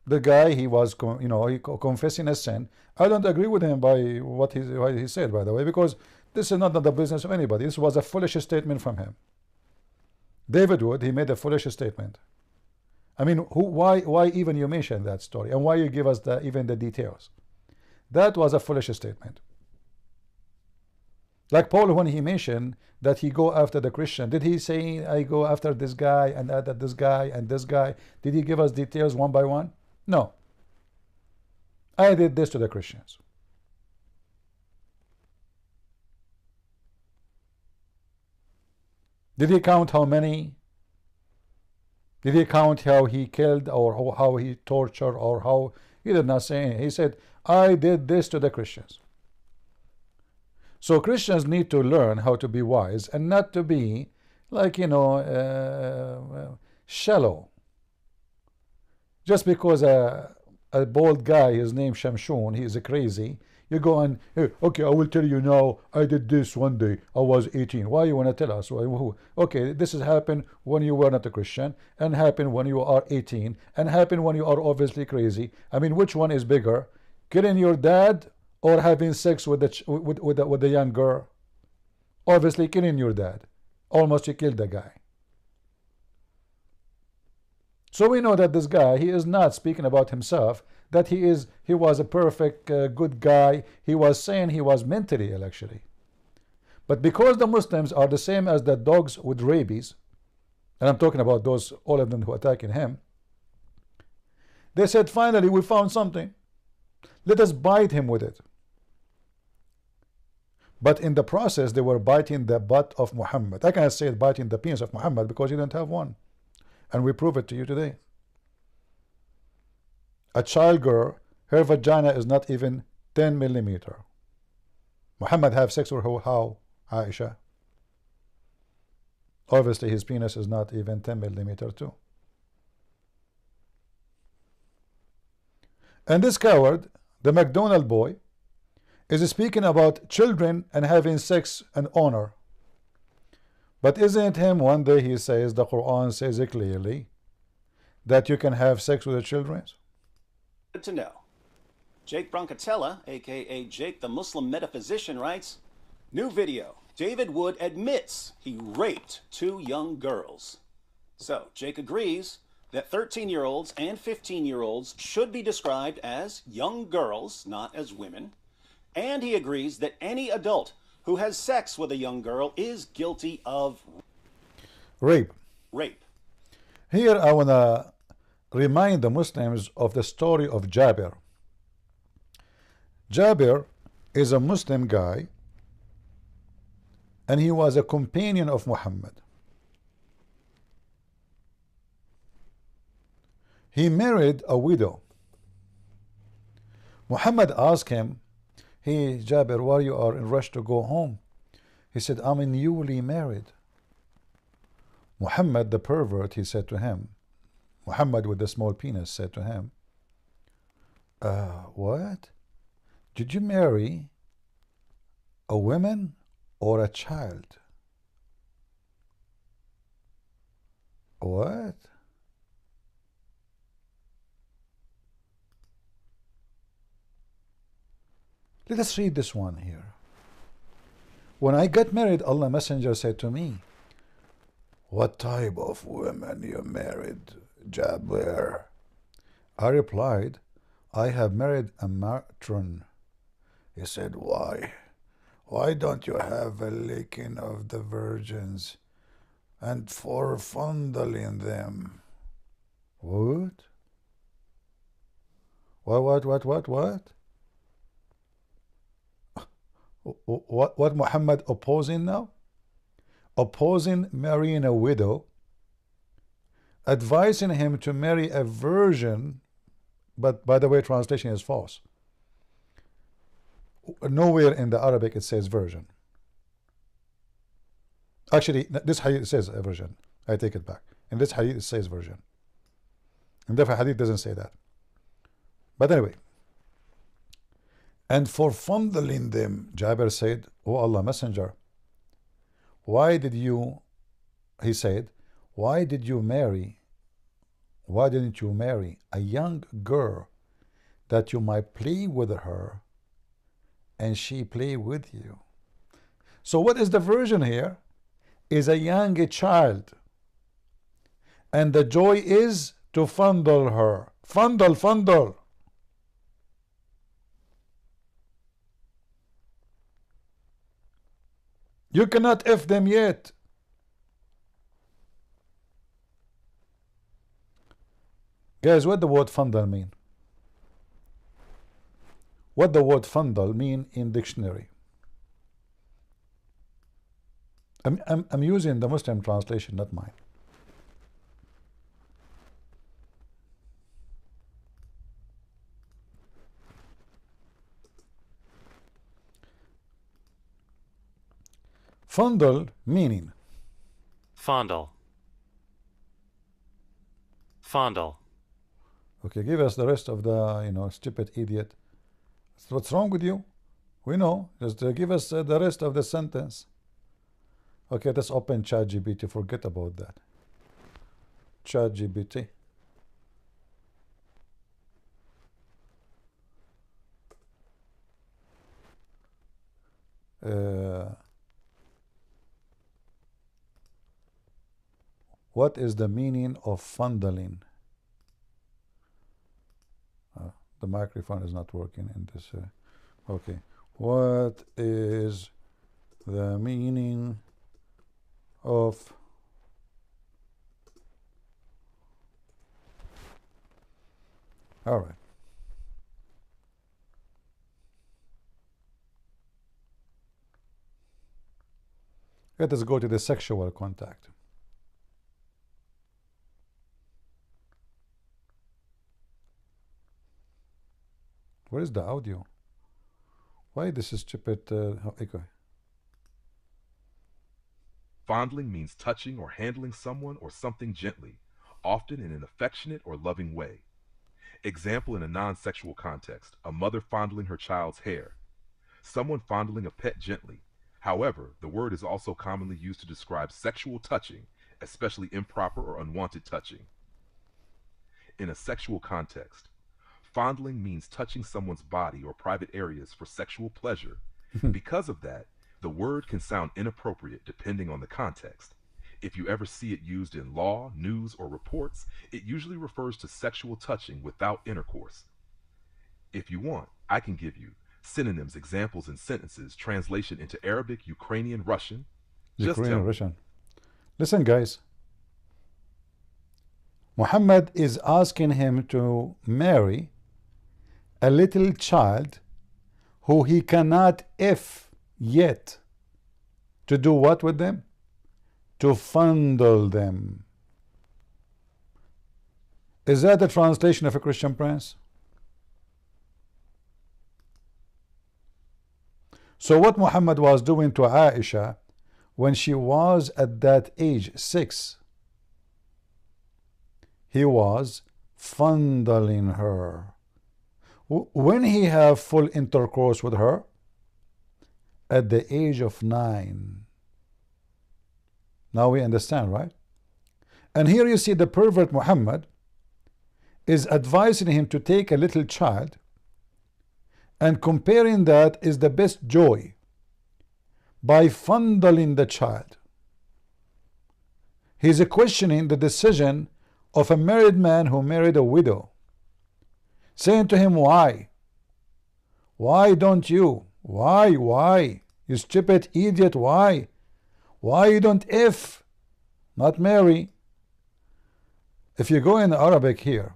The guy, he was, confessing a sin. I don't agree with him by what he said, by the way, because this is not the business of anybody. This was a foolish statement from him. David Wood, he made a foolish statement. I mean, why even you mention that story, and why you give us even the details? That was a foolish statement. Like Paul, when he mentioned that he go after the Christian, did he say, I go after this guy and after this guy and this guy? Did he give us details one by one? No. I did this to the Christians. Did he count how many? Did he count how he killed or how he tortured or how? He did not say anything. He said, I did this to the Christians. So Christians need to learn how to be wise and not to be like, shallow. Just because a bald guy is named Shamshun, he is crazy, You go and, hey, okay, I will tell you now, I did this one day, I was 18. Why you want to tell us? Okay, this has happened when you were not a Christian, and happened when you are 18, and happened when you are obviously crazy. I mean, which one is bigger? Killing your dad or having sex with the young girl? Obviously killing your dad. Almost you killed the guy. So we know that this guy, he is not speaking about himself, that he was a perfect good guy. He was saying he was mentally ill actually. But because the Muslims are the same as the dogs with rabies, and I'm talking about those, all of them who attacking him, they said, finally we found something. Let us bite him with it. But in the process, they were biting the butt of Muhammad. I cannot say biting the penis of Muhammad because he didn't have one. And we prove it to you today. A child girl, her vagina is not even 10 millimeter. Muhammad have sex with her how, Aisha? Obviously his penis is not even 10 millimeter too. And this coward, the McDonald boy, is speaking about children and having sex and honor. But isn't him one day he says, the Quran says it clearly, that you can have sex with the children? Good to know. Jake Broncatella, aka Jake the Muslim metaphysician, writes, new video. David Wood admits he raped 2 young girls. So Jake agrees that 13-year-olds and 15-year-olds should be described as young girls, not as women. And he agrees that any adult who has sex with a young girl is guilty of rape. Rape. Here I want to remind the Muslims of the story of Jabir. Jabir is a Muslim guy, and he was a companion of Muhammad. He married a widow. Muhammad asked him, hey Jabir, why you are in rush to go home? He said, I'm newly married. Muhammad the pervert, he said to him, Muhammad with the small penis said to him, what? Did you marry a woman or a child? What? Let us read this one here. When I got married, Allah Messenger said to me, what type of woman you married, Jabir? I replied, I have married a matron. He said, why? Why don't you have a licking of the virgins and for fondling them? What? What? What Muhammad opposing now? Opposing marrying a widow, advising him to marry a virgin, but by the way, translation is false. Nowhere in the Arabic it says virgin. Actually, this hadith says a virgin. I take it back. In this hadith it says virgin. In the hadith doesn't say that. But anyway. And for fondling them, Jabir said, O Allah Messenger, why did you, he said, why didn't you marry a young girl that you might play with her and she play with you? So what is the version here? Is a young child. And the joy is to fondle her. Fondle. You cannot F them yet. Guys, what the word fondle mean? What the word fondle mean in dictionary? I'm using the Muslim translation, not mine. Fondle meaning. Fondle. Okay, give us the rest of the, stupid idiot. What's wrong with you? We know. Just give us the rest of the sentence. Okay, let's open ChatGPT. Forget about that. ChatGPT. What is the meaning of fondling? The microphone is not working in this. Okay. What is the meaning of all right. Let us go to the sexual contact. Where is the audio? Why this is stupid? Okay. Fondling means touching or handling someone or something gently, often in an affectionate or loving way. Example in a non-sexual context, a mother fondling her child's hair. Someone fondling a pet gently. However, the word is also commonly used to describe sexual touching, especially improper or unwanted touching. In a sexual context, fondling means touching someone's body or private areas for sexual pleasure. Because of that, the word can sound inappropriate depending on the context. If you ever see it used in law, news, or reports, it usually refers to sexual touching without intercourse. If you want, I can give you synonyms, examples, and sentences, translation into Arabic, Ukrainian, Russian. Ukrainian, Russian. Listen, guys. Muhammad is asking him to marry a little child who he cannot yet to do what with them? To fondle them. Is that the translation of a Christian prince? So what Muhammad was doing to Aisha when she was at that age, 6, he was fondling her. When he have full intercourse with her? At the age of 9. Now we understand, right? And here you see the pervert Muhammad is advising him to take a little child and comparing that is the best joy by fondling the child. He's questioning the decision of a married man who married a widow, saying to him, why? Why don't you? Why? You stupid idiot, why? Why you don't not marry? If you go in Arabic here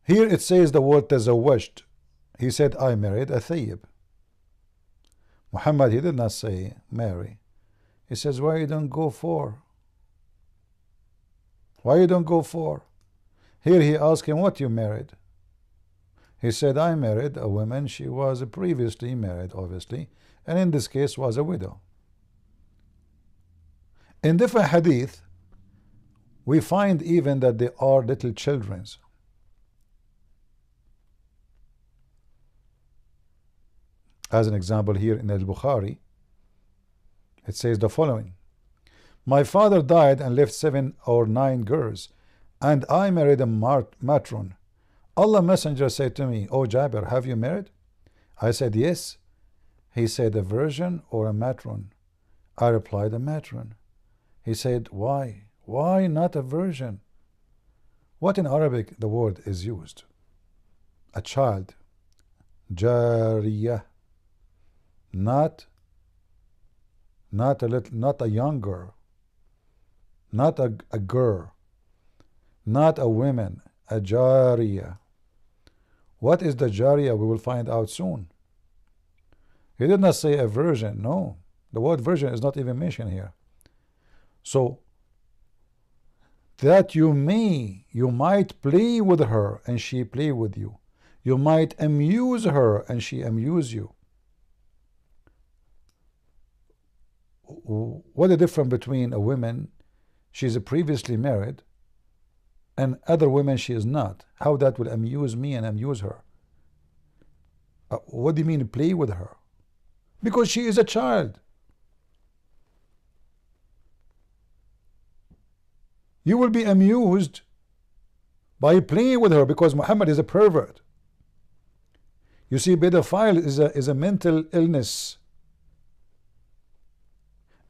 it says the word tazawwajt. He said, I married a thayyib. Muhammad, he did not say marry. He says, why you don't go for? Why you don't go for? Here he asked him, what you married? He said, I married a woman. She was previously married, obviously, and in this case was a widow. In different hadith, we find even that they are little children. As an example, here in Al-Bukhari, it says the following: my father died and left 7 or 9 girls, and I married a matron. Allah Messenger said to me, O Jabir, have you married? I said, yes. He said, a virgin or a matron? I replied, a matron. He said, why? Why not a virgin? What in Arabic the word is used? A child. Jariyah. Not a young girl. Not a girl. Not a woman. A jariyah. What is the jariyah? We will find out soon. He did not say a virgin. No, the word virgin is not even mentioned here. So that you might play with her and she play with you. You might amuse her and she amuse you. What the difference between a woman, she's previously married, and other women she is not. How that will amuse me and amuse her? What do you mean play with her? Because she is a child. You will be amused by playing with her because Muhammad is a pervert. You see, pedophile is a mental illness.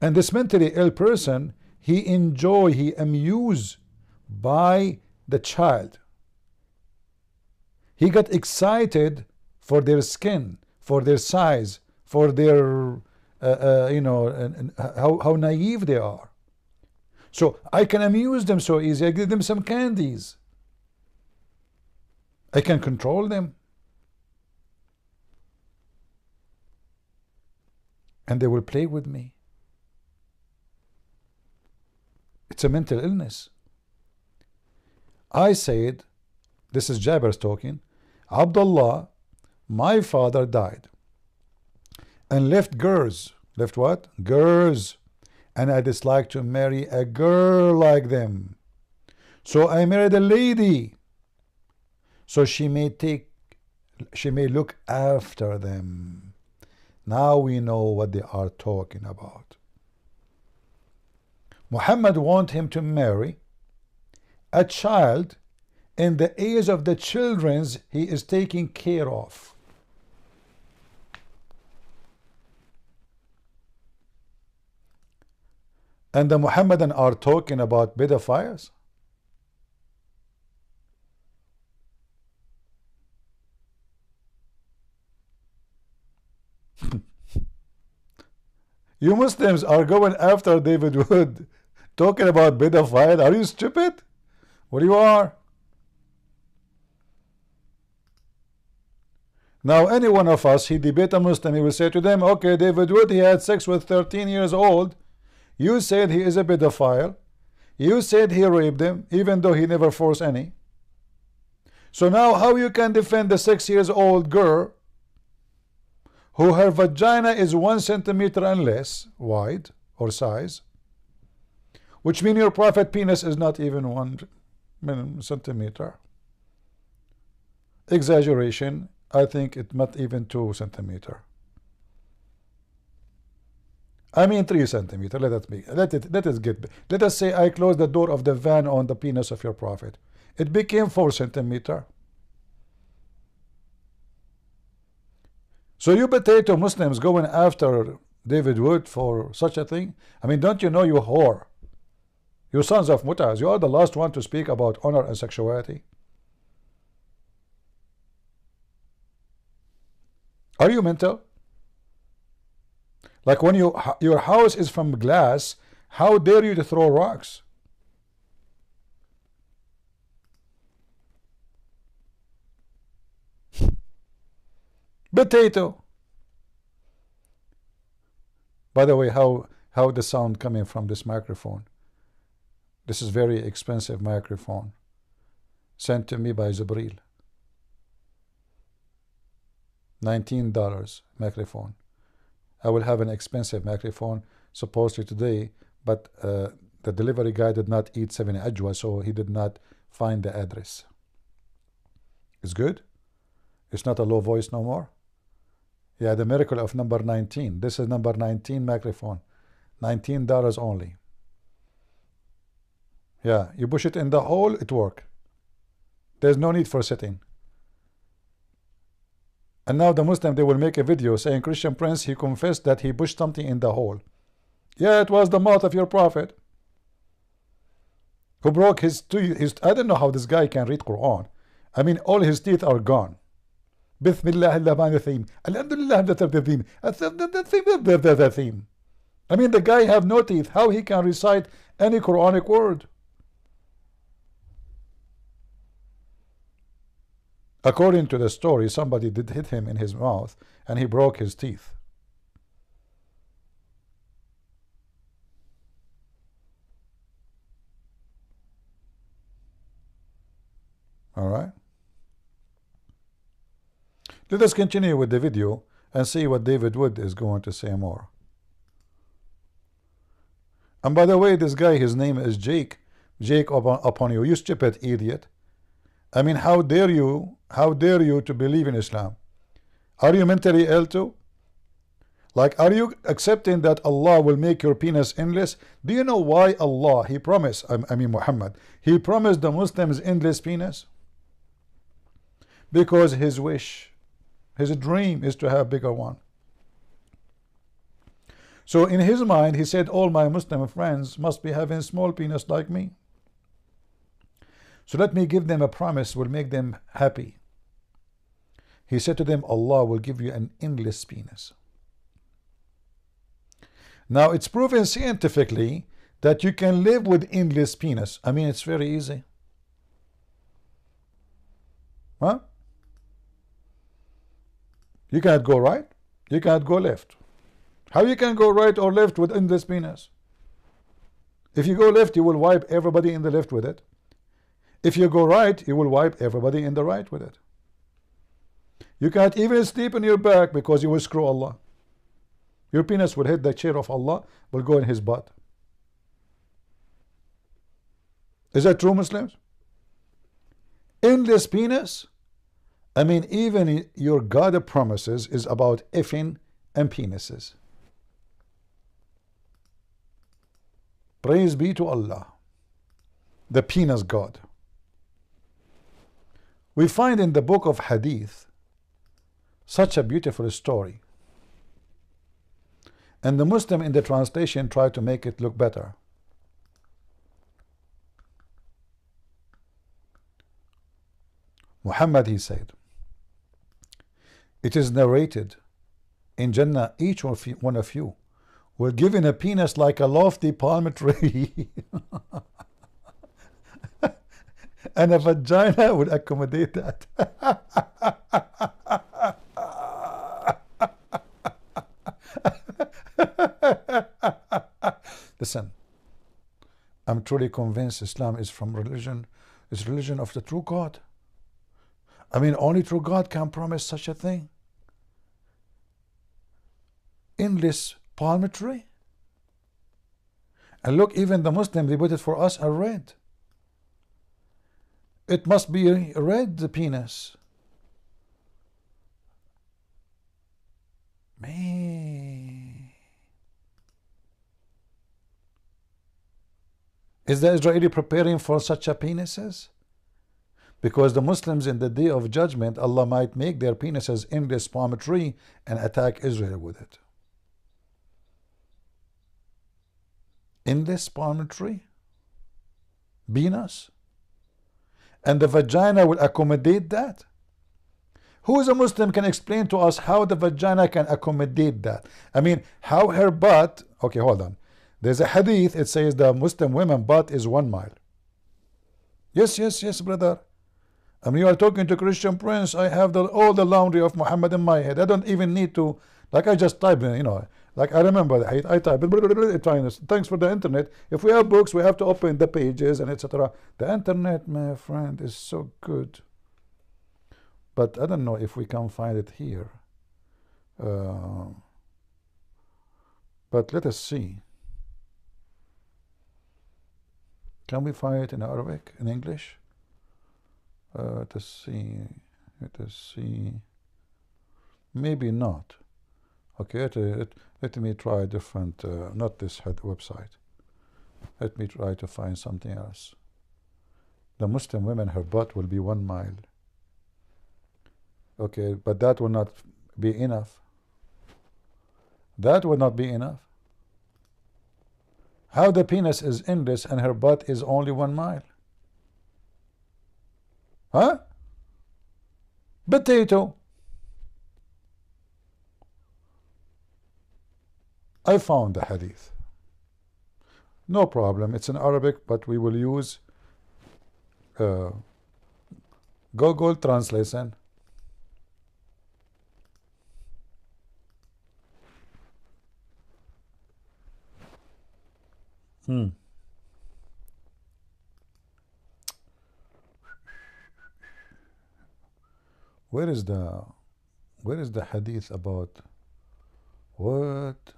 And this mentally ill person, he amuse by the child. He got excited for their skin, for their size, for their, and how naive they are. So I can amuse them so easy. I give them some candies. I can control them. And they will play with me. It's a mental illness. I said, this is Jabir talking, Abdullah, my father died and left girls. Left what? Girls. And I dislike to marry a girl like them. So I married a lady. So she may look after them. Now we know what they are talking about. Muhammad wants him to marry a child in the age of the children's he is taking care of. And the Muhammadan are talking about pedophiles. You Muslims are going after David Wood, talking about pedophile. Are you stupid? What you are? Now, any one of us, he debate a Muslim, he will say to them, okay, David Wood, he had sex with 13 years old. You said he is a pedophile. You said he raped him, even though he never forced any. So now how you can defend the 6 years old girl who her vagina is 1 centimeter and less wide or size, which means your prophet penis is not even 1 centimeter. Exaggeration, I think it not even 2 centimeter. I mean 3 centimeter. Let us say I close the door of the van on the penis of your prophet. It became 4 centimeter. So you potato Muslims going after David Wood for such a thing? I mean, don't you know, you whore? You sons of mutas, you are the last one to speak about honor and sexuality. Are you mental? Like when your house is from glass, how dare you to throw rocks? Potato. By the way, how the sound coming from this microphone? This is very expensive microphone, sent to me by Jibril. $19 microphone. I will have an expensive microphone supposedly today, but the delivery guy did not eat 7 ajwa, so he did not find the address. It's good? It's not a low voice no more? Yeah, the miracle of number 19. This is number 19 microphone. $19 only. Yeah, you push it in the hole, it works. There's no need for sitting. And now the Muslim, they will make a video saying Christian Prince, he confessed that he pushed something in the hole. Yeah, it was the mouth of your prophet who broke his teeth. I don't know how this guy can read Quran. I mean, all his teeth are gone. Bismillah ar-Rahman ar-Rahim. Alhamdulillah ar-Rahim. I mean, the guy have no teeth. How he can recite any Quranic word? According to the story, somebody did hit him in his mouth and he broke his teeth. All right. Let us continue with the video and see what David Wood is going to say more. And by the way, this guy, his name is Jake. Jake upon you, you stupid idiot. I mean, how dare you to believe in Islam? Are you mentally ill too? Like, are you accepting that Allah will make your penis endless? Do you know why Allah, He promised, I mean Muhammad, He promised the Muslims endless penis? Because His wish, His dream is to have bigger one. So in His mind, He said, all my Muslim friends must be having small penis like me. So let me give them a promise will make them happy. He said to them, Allah will give you an endless penis. Now it's proven scientifically that you can live with endless penis. I mean, it's very easy. Huh? You cannot go right, you cannot go left. How you can go right or left with endless penis? If you go left, you will wipe everybody in the left with it. If you go right, you will wipe everybody in the right with it. You can't even sleep on your back because you will screw Allah. Your penis will hit the chair of Allah, will go in His butt. Is that true, Muslims? Endless penis? I mean, even your God promises is about effing and penises. Praise be to Allah, the penis God. We find in the book of Hadith such a beautiful story. And the Muslim in the translation tried to make it look better. Muhammad, he said, it is narrated in Jannah, each one of you will given a penis like a lofty palm tree, and a vagina would accommodate that. Listen, I'm truly convinced Islam is religion of the true God. I mean, only true God can promise such a thing. Endless palm tree. And look, even the Muslim, they put it for us a red. It must be red, the penis. Man. Is the Israeli preparing for such a penises? Because the Muslims in the day of judgment, Allah might make their penises endless palm tree and attack Israel with it. Endless palm tree? Penis? And the vagina will accommodate that? Who is a Muslim can explain to us how the vagina can accommodate that? I mean, how her butt... Okay, hold on. There's a hadith, it says the Muslim women butt is 1 mile. Yes, brother. I mean, you are talking to Christian Prince. I have all the laundry of Muhammad in my head. I don't even need to... Like, I just type in, you know... Like, I remember, I type it, thanks for the internet. If we have books, we have to open the pages and etc. The internet, my friend, is so good. But I don't know if we can find it here. But let us see. Can we find it in Arabic, in English? Let us see. Maybe not. Okay, let me try a different, not this website. Let me try to find something else. The Muslim women, her butt will be 1 mile. Okay, but that will not be enough. That will not be enough. How the penis is endless and her butt is only 1 mile? Huh? Potato. I found the hadith. No problem. It's in Arabic, but we will use Google Translation. Where is the hadith about what?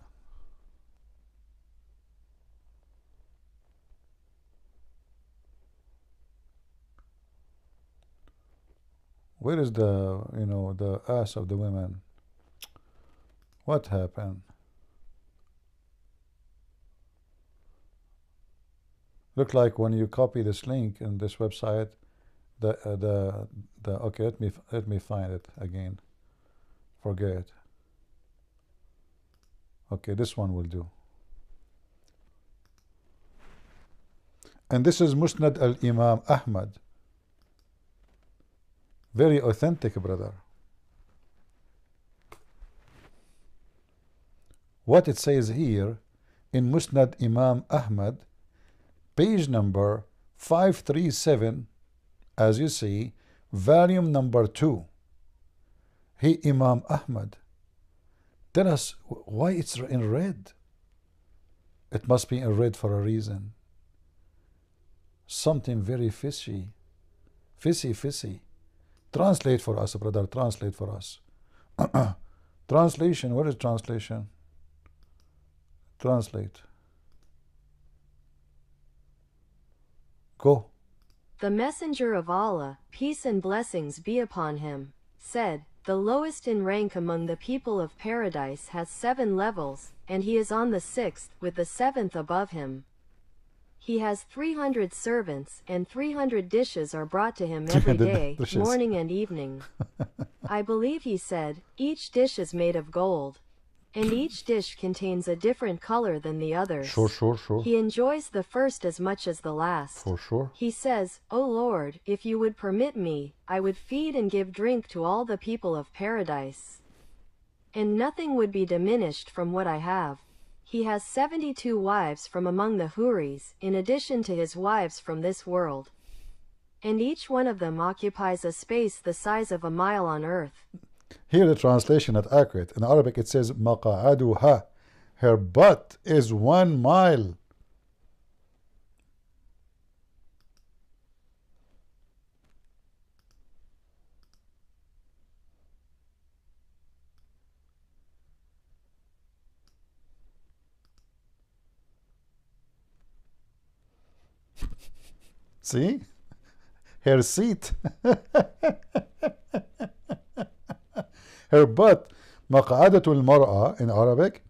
Where is the, you know, the ass of the women? What happened? Look like when you copy this link in this website, the okay, let me find it again. Forget. Okay, this one will do. And this is Musnad al-Imam Ahmed. Very authentic, brother. What it says here in Musnad Imam Ahmed, page number 537, as you see, volume number 2. Hey, Imam Ahmed, tell us why it's in red. It must be in red for a reason. Something very fishy. Fishy. Translate for us, brother. Translate for us. Translation. Where is translation? Translate. Go. The Messenger of Allah, peace and blessings be upon him, said, the lowest in rank among the people of paradise has 7 levels, and he is on the 6th, with the 7th above him. He has 300 servants, and 300 dishes are brought to him every day, morning and evening. I believe he said, each dish is made of gold, and each dish contains a different color than the others. Sure. He enjoys the first as much as the last. For sure. He says, O Lord, if you would permit me, I would feed and give drink to all the people of paradise, and nothing would be diminished from what I have. He has 72 wives from among the Huris, in addition to his wives from this world, and each one of them occupies a space the size of a mile on earth. Here the translation is accurate. In Arabic it says maqa'aduha. Her butt is 1 mile. See? Her seat. Her butt. Maq'adatul mar'a in Arabic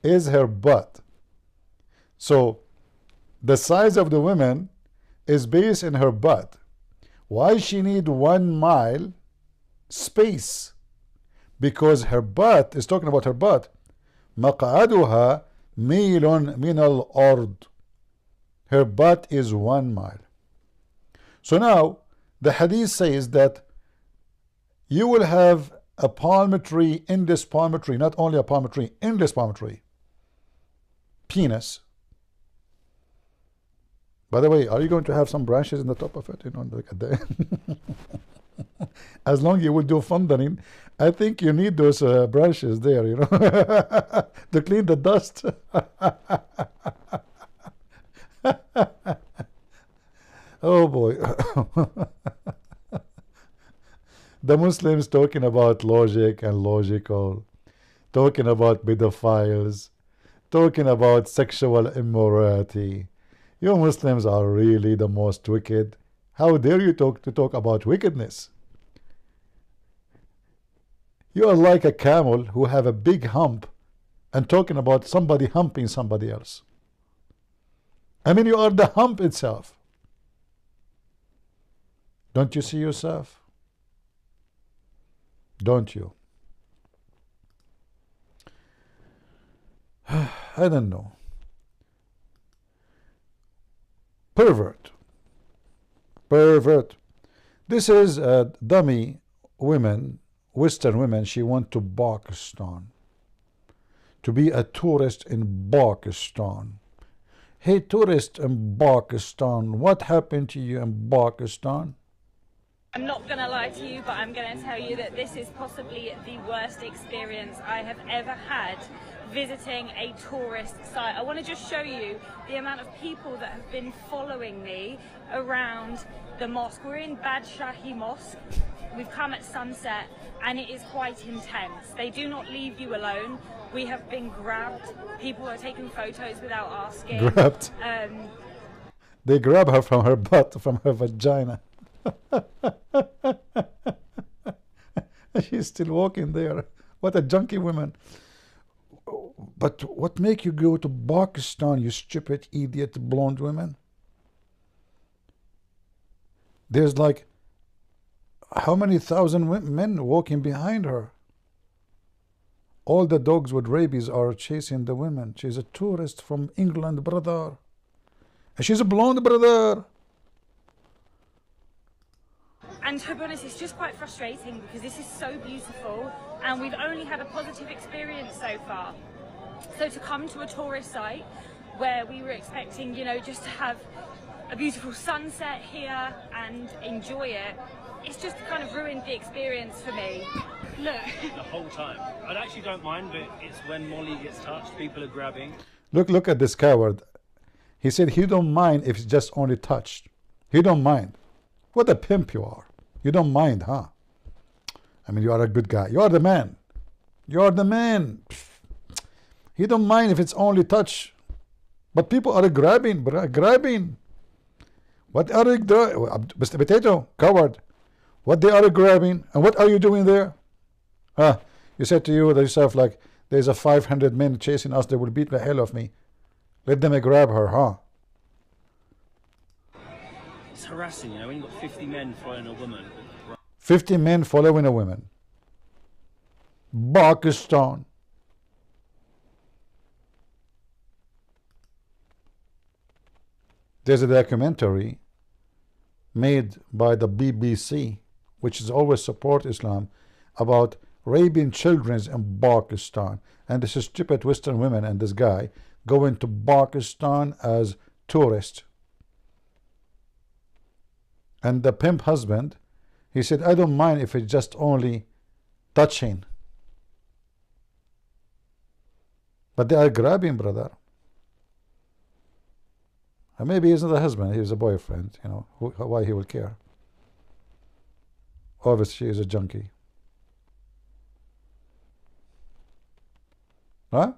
is her butt. So the size of the woman is based in her butt. Why she need 1 mile space? Because her butt is talking about her butt. Maq'aduha milun min al-ard. Her butt is 1 mile. So now the hadith says that you will have a palm tree, in this palm tree, not only a palm tree, in this palm tree, penis. By the way, are you going to have some branches in the top of it? You know, like at the end? As long as you will do fondling, I think you need those branches there, you know, to clean the dust. Oh boy. The Muslims talking about logic and logical, talking about pedophiles, talking about sexual immorality. You Muslims are really the most wicked. How dare you talk about wickedness? You are like a camel who have a big hump and talking about somebody humping somebody else. I mean, you are the hump itself. Don't you see yourself? Don't you? I don't know. Pervert. This is dummy women, Western women. She went to Pakistan to be a tourist in Pakistan. Hey, tourist in Pakistan, what happened to you in Pakistan? I'm not going to lie to you, but I'm going to tell you that this is possibly the worst experience I have ever had visiting a tourist site. I want to just show you the amount of people that have been following me around the mosque. We're in Badshahi Mosque. We've come at sunset and it is quite intense. They do not leave you alone. We have been grabbed. People are taking photos without asking. Grabbed. They grab her from her butt, from her vagina. She's still walking there. What a junkie woman. But what make you go to Pakistan, you stupid idiot blonde woman? There's like how many thousand men walking behind her? All the dogs with rabies are chasing the women. She's a tourist from England, brother. And she's a blonde, brother. And to be honest, it's just quite frustrating because this is so beautiful and we've only had a positive experience so far. So to come to a tourist site where we were expecting, you know, just to have a beautiful sunset here and enjoy it, it's just kind of ruined the experience for me. Look. The whole time. I actually don't mind, but it's when Molly gets touched, people are grabbing. Look at this coward. He said he don't mind if it's just only touched. He don't mind. What a pimp you are. You don't mind, huh? I mean, you are a good guy. You are the man. You are the man. He don't mind if it's only touch. But people are grabbing, grabbing. What are they doing? Mr. Potato, coward. What they are grabbing, and what are you doing there? You said to yourself, like, there's a 500 men chasing us, they will beat the hell of me. Let them grab her, huh? It's harassing, you know, when you've got 50 men following a woman. 50 men following a woman. Pakistan. There's a documentary made by the BBC, which is always support Islam, about raping children in Pakistan. And this is stupid Western women and this guy going to Pakistan as tourists. And the pimp husband, he said, I don't mind if it's just only touching. But they are grabbing, brother. And maybe he's not a husband, he's a boyfriend, you know, why he will care. Obviously, he is a junkie. Huh?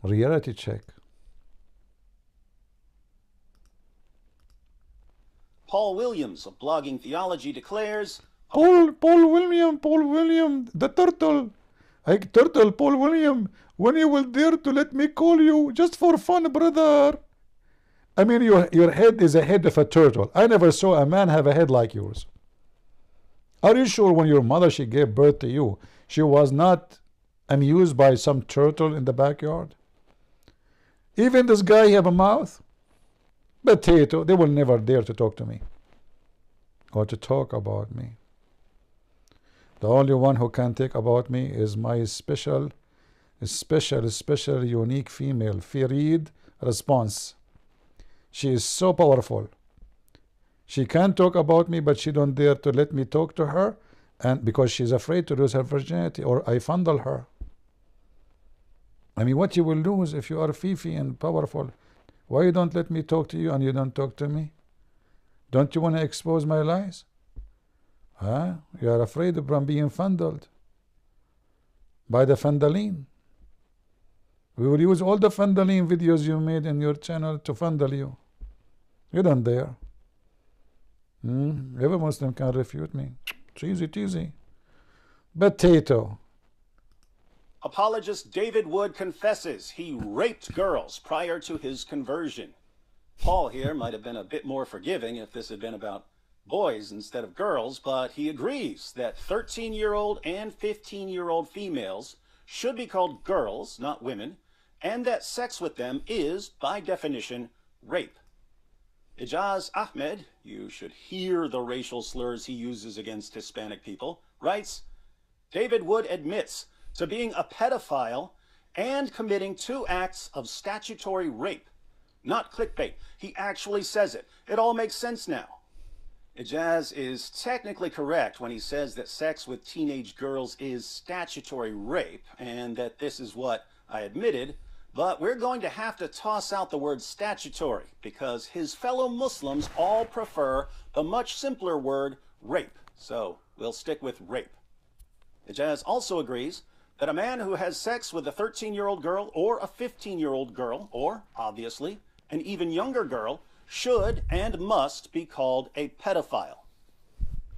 Reality check. Paul Williams of Blogging Theology declares, Paul William, the turtle. Turtle, Paul William, when you will dare to let me call you, just for fun, brother. I mean, your head is a head of a turtle. I never saw a man have a head like yours. Are you sure when your mother, she gave birth to you, she was not amused by some turtle in the backyard? Even this guy have a mouth? Potato, they will never dare to talk to me or to talk about me. The only one who can talk about me is my special, unique female, Farid Response. She is so powerful. She can talk about me, but she don't dare to let me talk to her, and because she's afraid to lose her virginity or I fondle her. I mean, what you will lose if you are Fifi and powerful? Why you don't let me talk to you and you don't talk to me? Don't you want to expose my lies? Huh? You are afraid of being fondled by the fondling. We will use all the fondling videos you made in your channel to fondle you. You don't dare. Every Muslim can refute me. Cheesy. Potato. Apologist David Wood confesses he raped girls prior to his conversion. Paul here might have been a bit more forgiving if this had been about boys instead of girls, but he agrees that 13-year-old and 15-year-old females should be called girls, not women, and that sex with them is, by definition, rape. Ijaz Ahmed, you should hear the racial slurs he uses against Hispanic people, writes, David Wood admits to being a pedophile and committing 2 acts of statutory rape. Not clickbait. He actually says it. It all makes sense now. Ijaz is technically correct when he says that sex with teenage girls is statutory rape, and that this is what I admitted, but we're going to have to toss out the word statutory because his fellow Muslims all prefer the much simpler word rape, so we'll stick with rape. Ijaz also agrees that a man who has sex with a 13-year-old girl or a 15-year-old girl, or, obviously, an even younger girl, should and must be called a pedophile.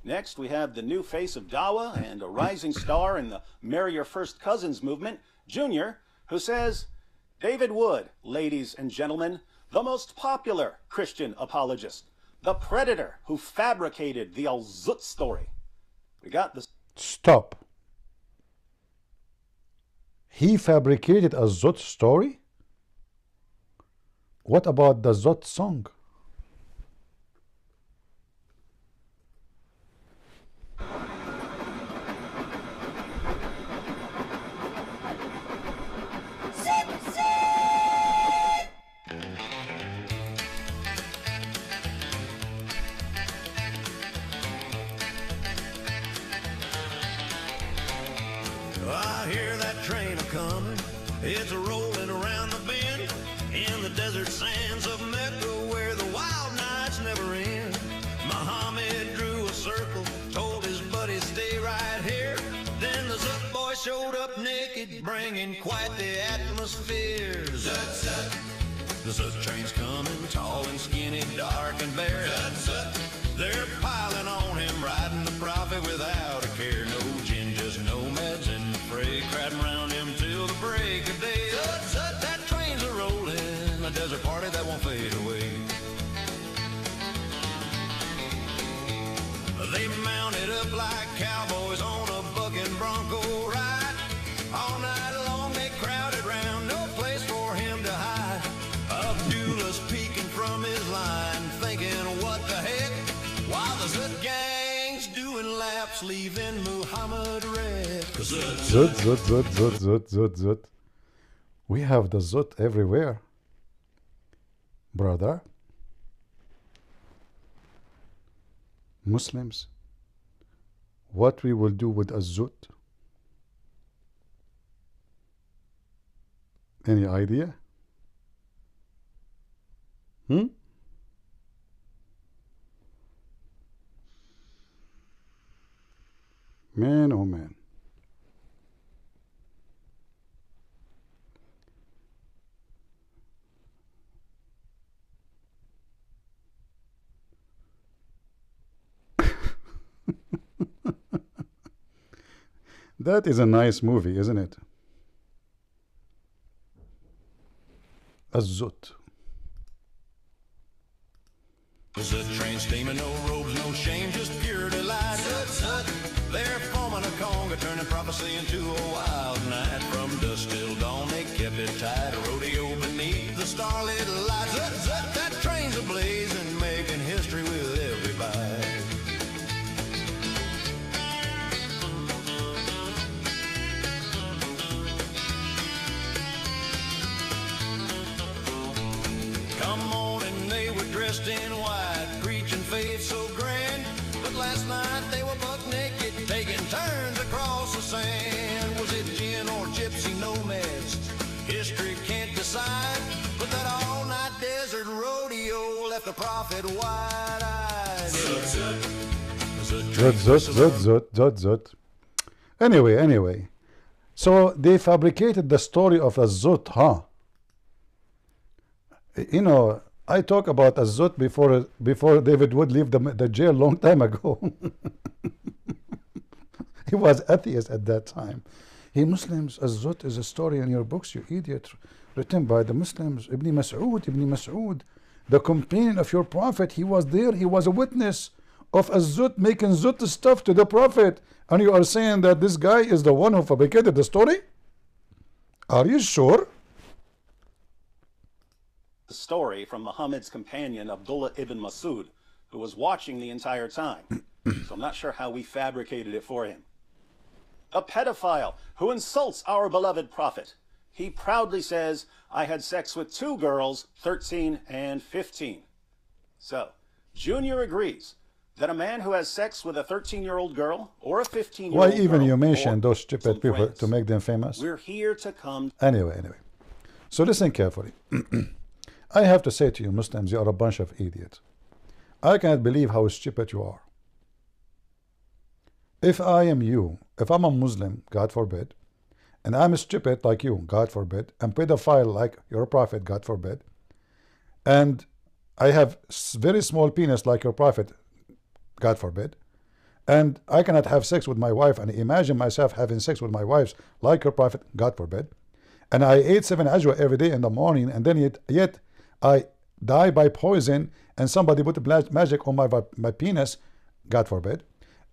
Next, we have the new face of Dawah and a rising star in the Marry Your First Cousins movement, Junior, who says, David Wood, ladies and gentlemen, the most popular Christian apologist, the predator who fabricated the Al-Zut story. We got the... Stop. He fabricated a Zut story? What about the Zut song? I hear that train a-coming, it's a-rolling around the bend, in the desert sands of Mecca where the wild nights never end. Muhammad drew a circle, told his buddies stay right here. Then the Zut boy showed up naked, bringing quite the atmosphere. Zut, Zut. The Zut train's coming, tall and skinny, dark and bare. Zut, Zut. They're piling on him, riding the prophet without a care. No gin, just nomads in the fray, crowding around him till the break of day. Zut, Zut, that train's a-rolling, a desert party that won't fade away. They mounted up like cowboys on a bucking bronco ride. All night long they crowded round, no place for him to hide. Abdul's peeking from his line, thinking what the heck, while the Zut gang's doing laps, leaving Muhammad red. Zut, Zut, Zut, Zut, Zut, Zut, Zut, Zut. We have the Zut everywhere, brother. Muslims, what we will do with a Zut? Any idea? Hmm? Man, oh man. That is a nice movie, isn't it? Azut. Zut train steaming, no robes, no shame, just pure delight. Zut, Zut. They're forming a conga, turning prophecy into a wild night. From dusk till dawn, they kept it tight. A rodeo beneath the starlit light. Zut, Zut, that train's ablaze and making history with every bite. Come on, and they were dressed in white, preaching faith so grand. But last night they were buck naked, taking turns across the sand. Was it gin or gypsy nomads? History can't decide. But that all-night desert rodeo left the prophet wide-eyed. Zut, Zut. Zut, Zut, Zut, Zut, Zut, Zut. Anyway. So they fabricated the story of a Zut, huh? You know, I talk about a Zut before David Wood left the jail long time ago. He was atheist at that time. Hey Muslims, a Zut is a story in your books, you idiot, written by the Muslims. Ibn Mas'ud, the companion of your prophet, he was there, he was a witness of a Zut making Zut stuff to the prophet. And you are saying that this guy is the one who fabricated the story? Are you sure? The story from Muhammad's companion, Abdullah ibn Masood, who was watching the entire time. So I'm not sure how we fabricated it for him. A pedophile who insults our beloved prophet. He proudly says, I had sex with 2 girls, 13 and 15. So, Junior agrees that a man who has sex with a 13-year-old girl or a 15-year-old Why girl, even you mention or those stupid people friends, to make them famous? We're here to come. Anyway. So listen carefully. I have to say to you Muslims, you are a bunch of idiots. I cannot believe how stupid you are. If I am you, if I'm a Muslim, God forbid, and I'm stupid like you, God forbid, and pedophile like your prophet, God forbid, and I have very small penis like your prophet, God forbid, and I cannot have sex with my wife and imagine myself having sex with my wife like your prophet, God forbid, and I ate 7 ajwa every day in the morning, and then yet I die by poison, and somebody put magic on my penis, God forbid.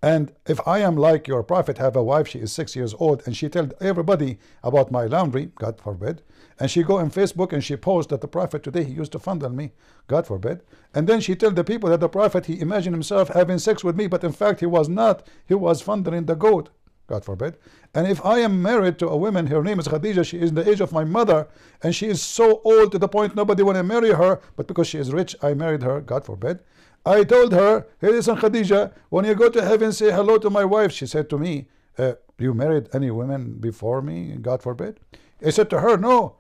And if I am like your prophet, have a wife, she is 6 years old, and she tell everybody about my laundry, God forbid, and she go on Facebook and she post that the prophet today, he used to fondle me, God forbid, and then she tell the people that the prophet, he imagined himself having sex with me, but in fact he was not, he was fondling the goat, God forbid. And if I am married to a woman, her name is Khadija, she is the age of my mother, and she is so old to the point nobody want to marry her, but because she is rich, I married her, God forbid. I told her, hey, listen, Khadija, when you go to heaven, say hello to my wife. She said to me, you married any women before me, God forbid? I said to her, no.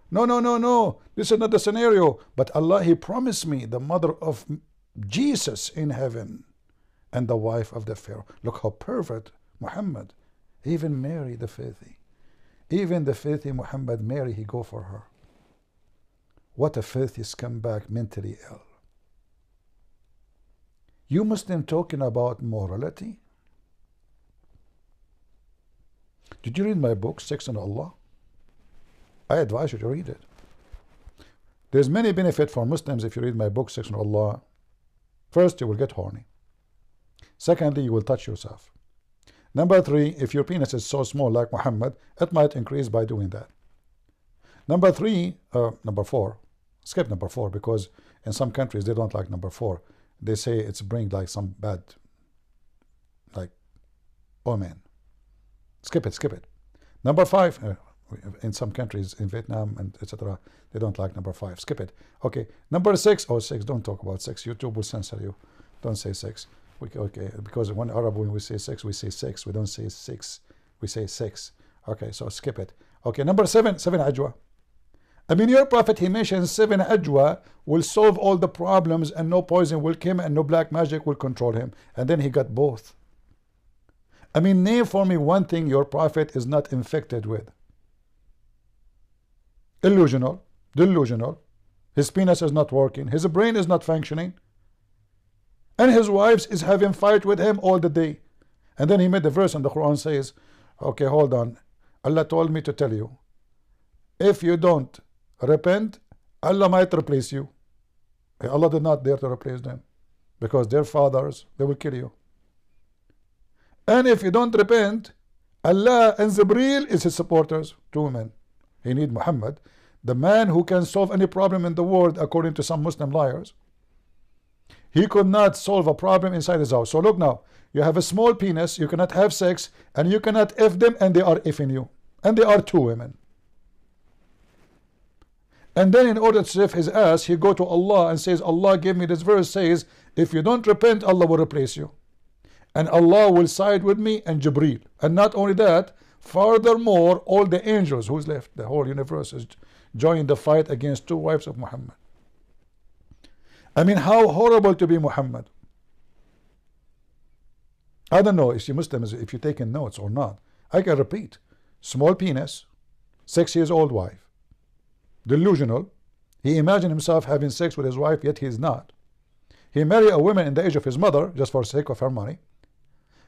This is not the scenario. But Allah, he promised me the mother of Jesus in heaven and the wife of the Pharaoh. Look how perfect Muhammad, even Mary the faithy. Even the faithy Muhammad, Mary, he go for her. What a faithy scumbag, mentally ill. You Muslim talking about morality? Did you read my book, Sex and Allah? I advise you to read it. There's many benefit for Muslims if you read my book, Sex and Allah. First, you will get horny. Secondly, you will touch yourself. Number 3, if your penis is so small like Muhammad, it might increase by doing that. Number 4, skip number 4, because in some countries they don't like number 4. They say it's bring like some bad, like, omen. Skip it. Number 5, in some countries, in Vietnam and etc., they don't like number 5. Skip it. Okay. Number 6, 6. Don't talk about 6. YouTube will censor you. Don't say 6. Okay, because when Arab, when we say 6, we say 6. We don't say 6. We say 6. Okay, so skip it. Okay. Number 7 ajwa. I mean, your prophet, he mentioned 7 ajwa will solve all the problems, and no poison will come, and no black magic will control him. And then he got both. I mean, name for me one thing your prophet is not infected with. Illusional, delusional. His penis is not working. His brain is not functioning. And his wives is having fight with him all the day. And then he made the verse in the Quran says, okay, hold on. Allah told me to tell you, if you don't repent, Allah might replace you. Allah did not dare to replace them, because their fathers, they will kill you. And if you don't repent, Allah and Jibreel is his supporters, 2 men. He need Muhammad, the man who can solve any problem in the world, according to some Muslim liars. He could not solve a problem inside his house. So look now, you have a small penis, you cannot have sex, and you cannot F them, and they are Fing you. And they are 2 women. And then in order to save his ass, he go to Allah and says, Allah gave me this verse, says, if you don't repent, Allah will replace you. And Allah will side with me and Jibreel. And not only that, furthermore, all the angels who's left, the whole universe is joining the fight against 2 wives of Muhammad. I mean, how horrible to be Muhammad. I don't know if you Muslims, if you're taking notes or not. I can repeat. Small penis, 6 years old wife. Delusional. He imagined himself having sex with his wife, yet he is not. He married a woman in the age of his mother, just for the sake of her money.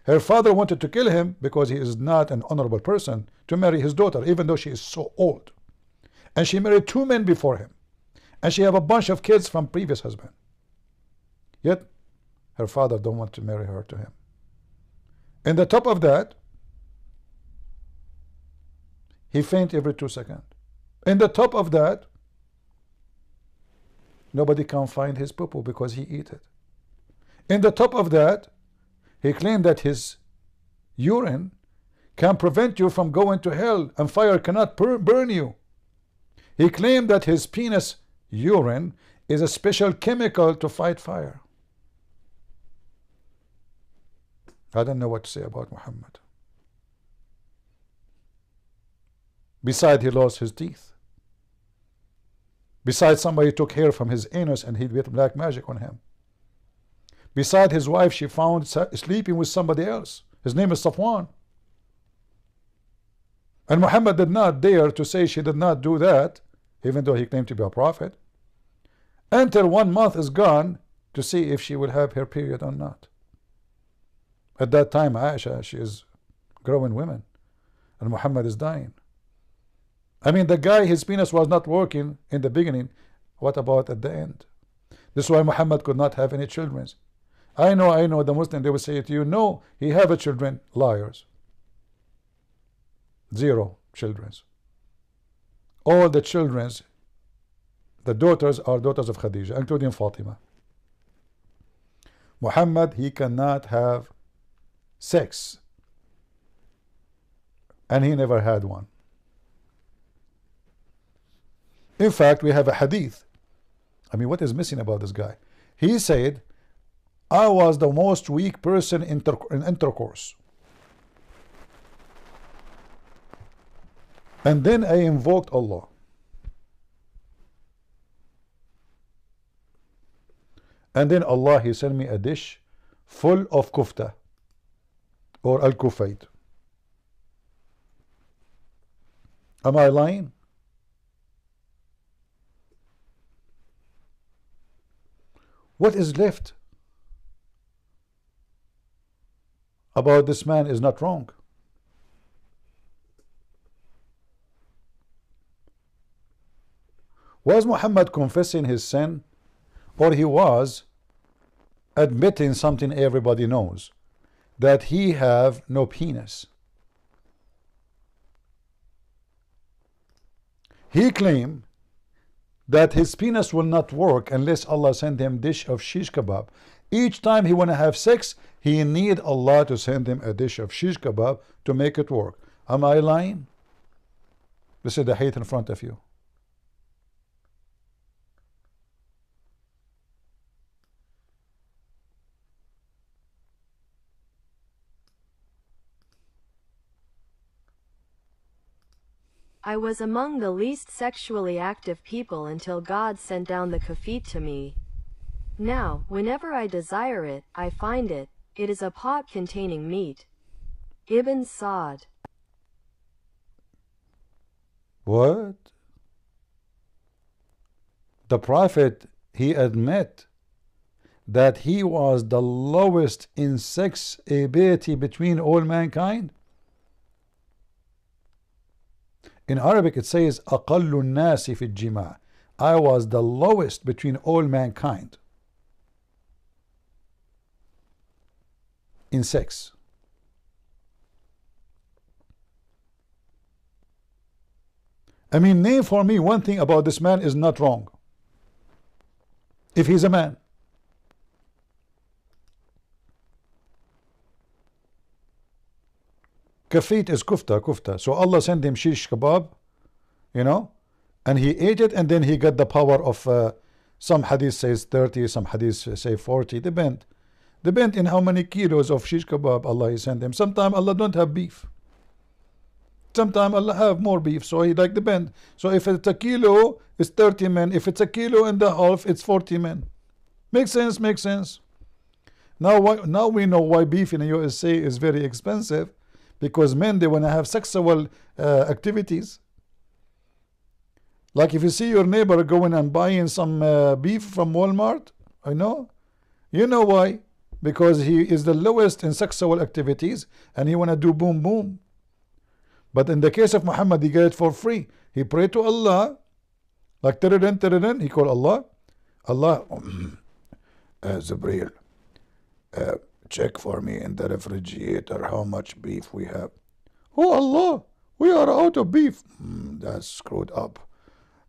Her father wanted to kill him because he is not an honorable person to marry his daughter, even though she is so old. And she married 2 men before him. And she have a bunch of kids from previous husband. Yet, her father don't want to marry her to him. And the top of that, he faint every 2 seconds. In the top of that, nobody can find his poo-poo because he eat it. In the top of that, he claimed that his urine can prevent you from going to hell, and fire cannot burn you. He claimed that his penis urine is a special chemical to fight fire. I don't know what to say about Muhammad. Besides, he lost his teeth. Besides, somebody took hair from his anus and he did black magic on him. Besides, his wife, she found sleeping with somebody else. His name is Safwan. And Muhammad did not dare to say she did not do that, even though he claimed to be a prophet, until 1 month is gone to see if she will have her period or not. At that time, Aisha, she is growing women, and Muhammad is dying. I mean, the guy, his penis was not working in the beginning. What about at the end? This is why Muhammad could not have any children. I know the Muslim, they will say to you, no, he have a children. Liars. 0 children. All the children, the daughters are daughters of Khadija, including Fatima. Muhammad, he cannot have sex, and he never had one. In fact, we have a hadith. I mean, what is missing about this guy? He said, I was the most weak person in intercourse. And then I invoked Allah. And then Allah, he sent me a dish full of kufta or al-kufayt. Am I lying? What is left about this man is not wrong. Was Muhammad confessing his sin, or he was admitting something everybody knows, that he have no penis? He claimed that his penis will not work unless Allah send him dish of shish kebab. Each time he want to have sex, he need Allah to send him a dish of shish kebab to make it work. Am I lying? This is the hadith in front of you. I was among the least sexually active people until God sent down the kafit to me. Now, whenever I desire it, I find it. It is a pot containing meat. Ibn Sa'd. What? The Prophet, he admit that he was the lowest in sex ability between all mankind? In Arabic it says أقل الناس في الجماع. I was the lowest between all mankind in sex. I mean, name for me one thing about this man is not wrong, if he's a man. Kafit is kufta. So Allah sent him shish kebab, you know, and he ate it, and then he got the power of some hadith says 30, some hadith say 40, depend in how many kilos of shish kebab Allah he sent him. Sometimes Allah don't have beef, sometimes Allah have more beef, so he like depend. So if it's a kilo, it's 30 men. If it's a kilo and a half, it's 40 men. Makes sense. Now we know why beef in the USA is very expensive, because men, they want to have sexual activities. Like if you see your neighbor going and buying some beef from Walmart, I know, you know why? Because he is the lowest in sexual activities and he want to do boom boom. But in the case of Muhammad, he get it for free. He prayed to Allah, like tiririn, he called Allah, Zabril, check for me in the refrigerator how much beef we have. Oh Allah, we are out of beef. That's screwed up.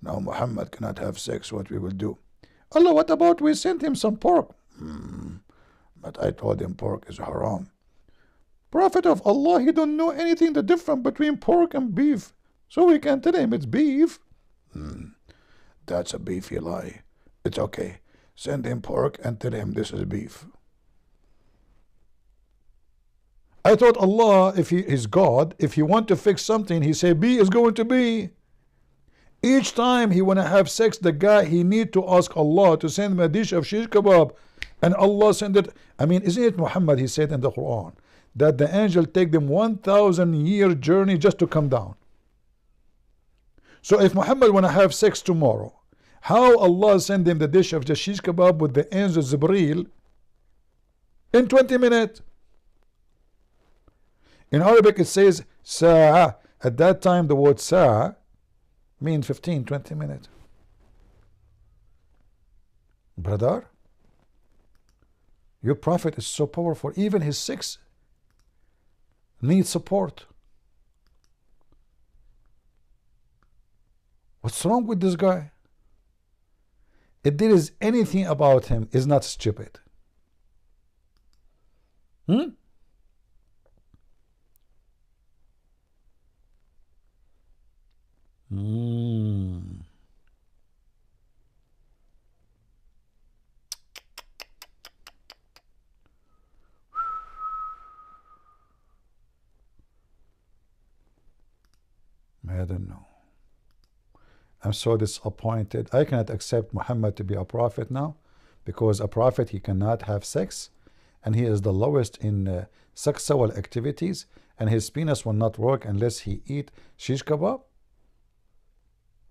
Now Muhammad cannot have sex. What we will do? Allah, what about we sent him some pork? But I told him pork is haram. Prophet of Allah, he don't know anything the difference between pork and beef, so we can tell him it's beef. That's a beefy lie. It's okay. Send him pork and tell him this is beef. I thought Allah, if he is God, if he want to fix something, he say B is going to be. Each time he want to have sex, the guy, he need to ask Allah to send him a dish of shish kebab, and Allah send it. I mean, isn't it Muhammad, he said in the Quran, that the angel take them 1,000-year journey just to come down. So if Muhammad want to have sex tomorrow, how Allah send him the dish of the shish kebab with the angel Jibreel in 20 minutes? In Arabic it says sa'a. At that time the word sa'a means 15-20 minutes. Brother, your prophet is so powerful, even his six need support. What's wrong with this guy? If there is anything about him, is not stupid. Hmm? I don't know. I'm so disappointed. I cannot accept Muhammad to be a prophet now, because a prophet, he cannot have sex, and he is the lowest in sexual activities, and his penis will not work unless he eat shish kebab.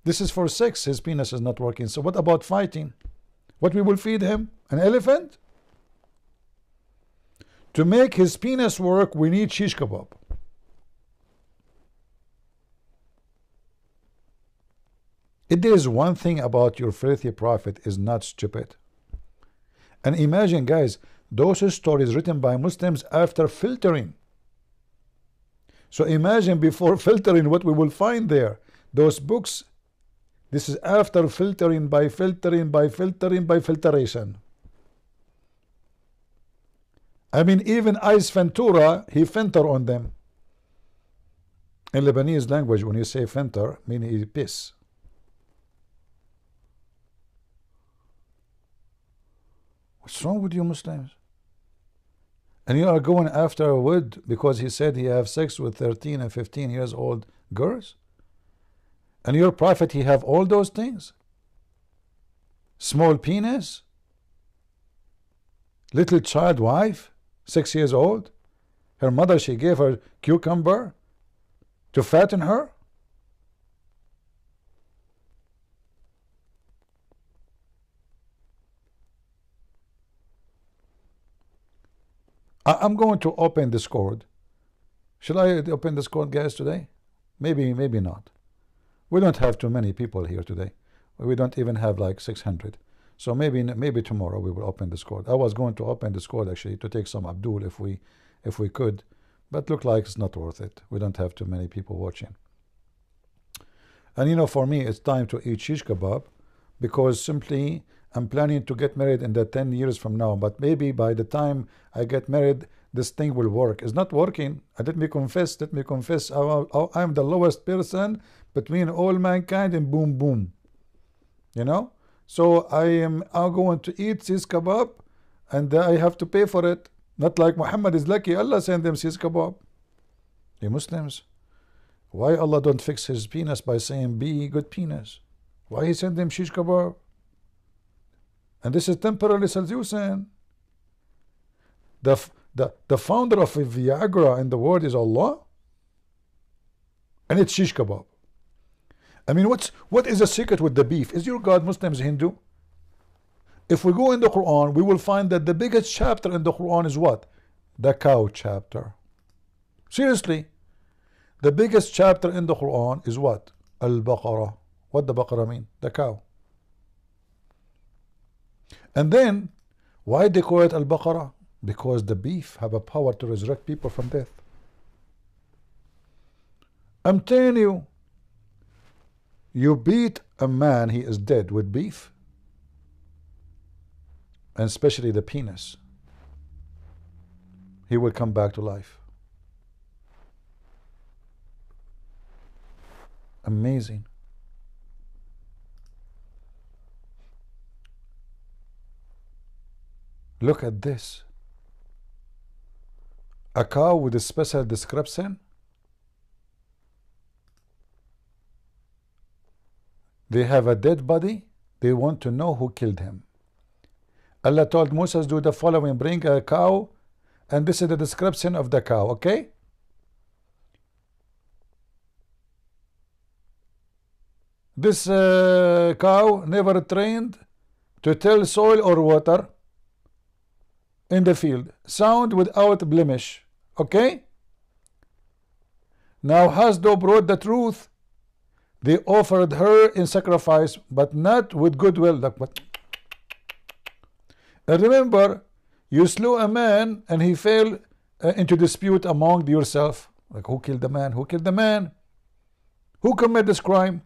This is for sex. His penis is not working. So what about fighting? What we will feed him? An elephant? To make his penis work, we need shish kebab. If there is one thing about your filthy prophet, is not stupid. And imagine, guys, those stories written by Muslims after filtering. So imagine before filtering what we will find there. Those books, this is after filtering by filtering by filtering by filtration. I mean, even Ice Ventura, he filter on them. In Lebanese language, when you say filter, meaning he piss. What's wrong with you Muslims? And you are going after Wood because he said he have sex with 13 and 15 years old girls? And your prophet, he have all those things? Small penis? Little child wife, 6 years old? Her mother, she gave her cucumber to fatten her? I'm going to open Discord. Shall I open Discord, guys, today? Maybe not. We don't have too many people here today. We don't even have like 600. So maybe tomorrow we will open Discord. I was going to open Discord actually to take some Abdul if we could, but look like it's not worth it. We don't have too many people watching. And you know, for me, it's time to eat shish kebab, because simply I'm planning to get married in the 10 years from now, but maybe by the time I get married, this thing will work. It's not working. Let me confess, I'm the lowest person between all mankind, and boom, boom. You know? So I'm going to eat shish kebab, and I have to pay for it. Not like Muhammad is lucky, Allah sent him shish kebab. You Muslims, why Allah don't fix his penis by saying be good penis? Why he sent him shish kebab? And this is temporary solution. The founder of Viagra in the world is Allah, and it's shish kebab. I mean, what is the secret with the beef? Is your God Muslims Hindu? If we go in the Quran, we will find that the biggest chapter in the Quran is what? The cow chapter. Seriously, the biggest chapter in the Quran is what? Al-Baqarah. What the Baqarah mean? The cow. And then, why they call it Al-Baqarah? Because the beef have a power to resurrect people from death. I'm telling you, you beat a man, he is dead, with beef, and especially the penis, he will come back to life. Amazing. Look at this. A cow with a special description. They have a dead body. They want to know who killed him. Allah told Moses, do the following: bring a cow, and this is the description of the cow, okay? This cow never trained to till soil or water in the field, sound without blemish, okay? Now Hasdo brought the truth. They offered her in sacrifice, but not with goodwill. Like, but and remember, you slew a man and he fell into dispute among yourself. Like, who killed the man? Who killed the man? Who committed this crime?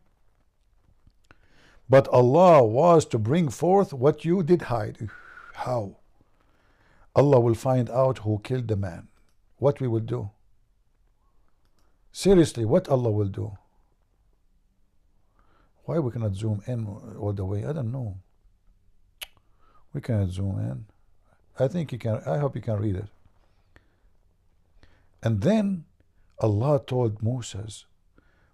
But Allah was to bring forth what you did hide. How? Allah will find out who killed the man. What we will do? Seriously, what Allah will do? Why we cannot zoom in all the way? I don't know. We cannot zoom in. I think you can. I hope you can read it. And then Allah told Moses,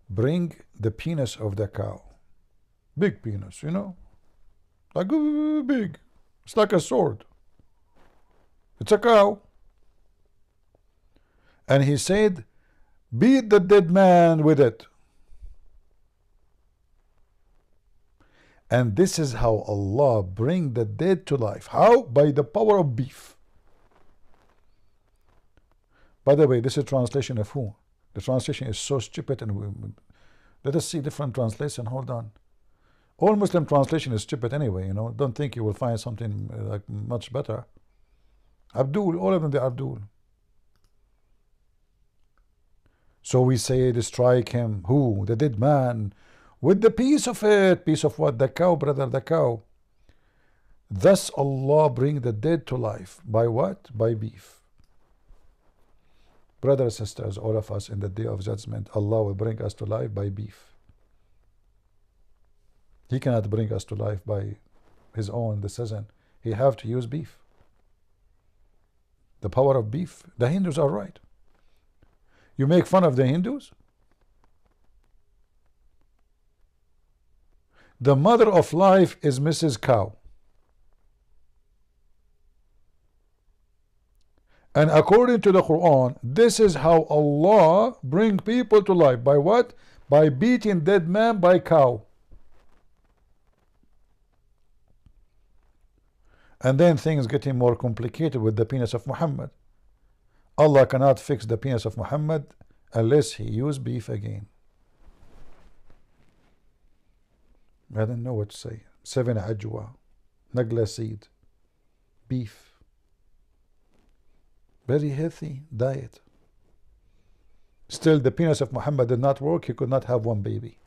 bring the penis of the cow. Big penis, you know, like big. It's like a sword. It's a cow. And he said, beat the dead man with it. And this is how Allah bring the dead to life. How? By the power of beef. By the way, this is a translation of who? The translation is so stupid, and let us see different translation. Hold on. All Muslim translation is stupid anyway, you know. Don't think you will find something like much better. Abdul, all of them, they are Abdul. So we say to strike him, who? The dead man, with the piece of it. Piece of what? The cow, brother, the cow. Thus Allah bring the dead to life. By what? By beef. Brothers and sisters, all of us in the day of judgment, Allah will bring us to life by beef. He cannot bring us to life by his own decision. He have to use beef. The power of beef. The Hindus are right. You make fun of the Hindus? The mother of life is Mrs. Cow. And according to the Quran, this is how Allah bring people to life. By what? By beating dead man by cow. And then things getting more complicated with the penis of Muhammad. Allah cannot fix the penis of Muhammad unless he use beef again. I don't know what to say. 7 ajwa, Nigella Seeds, beef. Very healthy diet. Still, the penis of Muhammad did not work. He could not have one baby.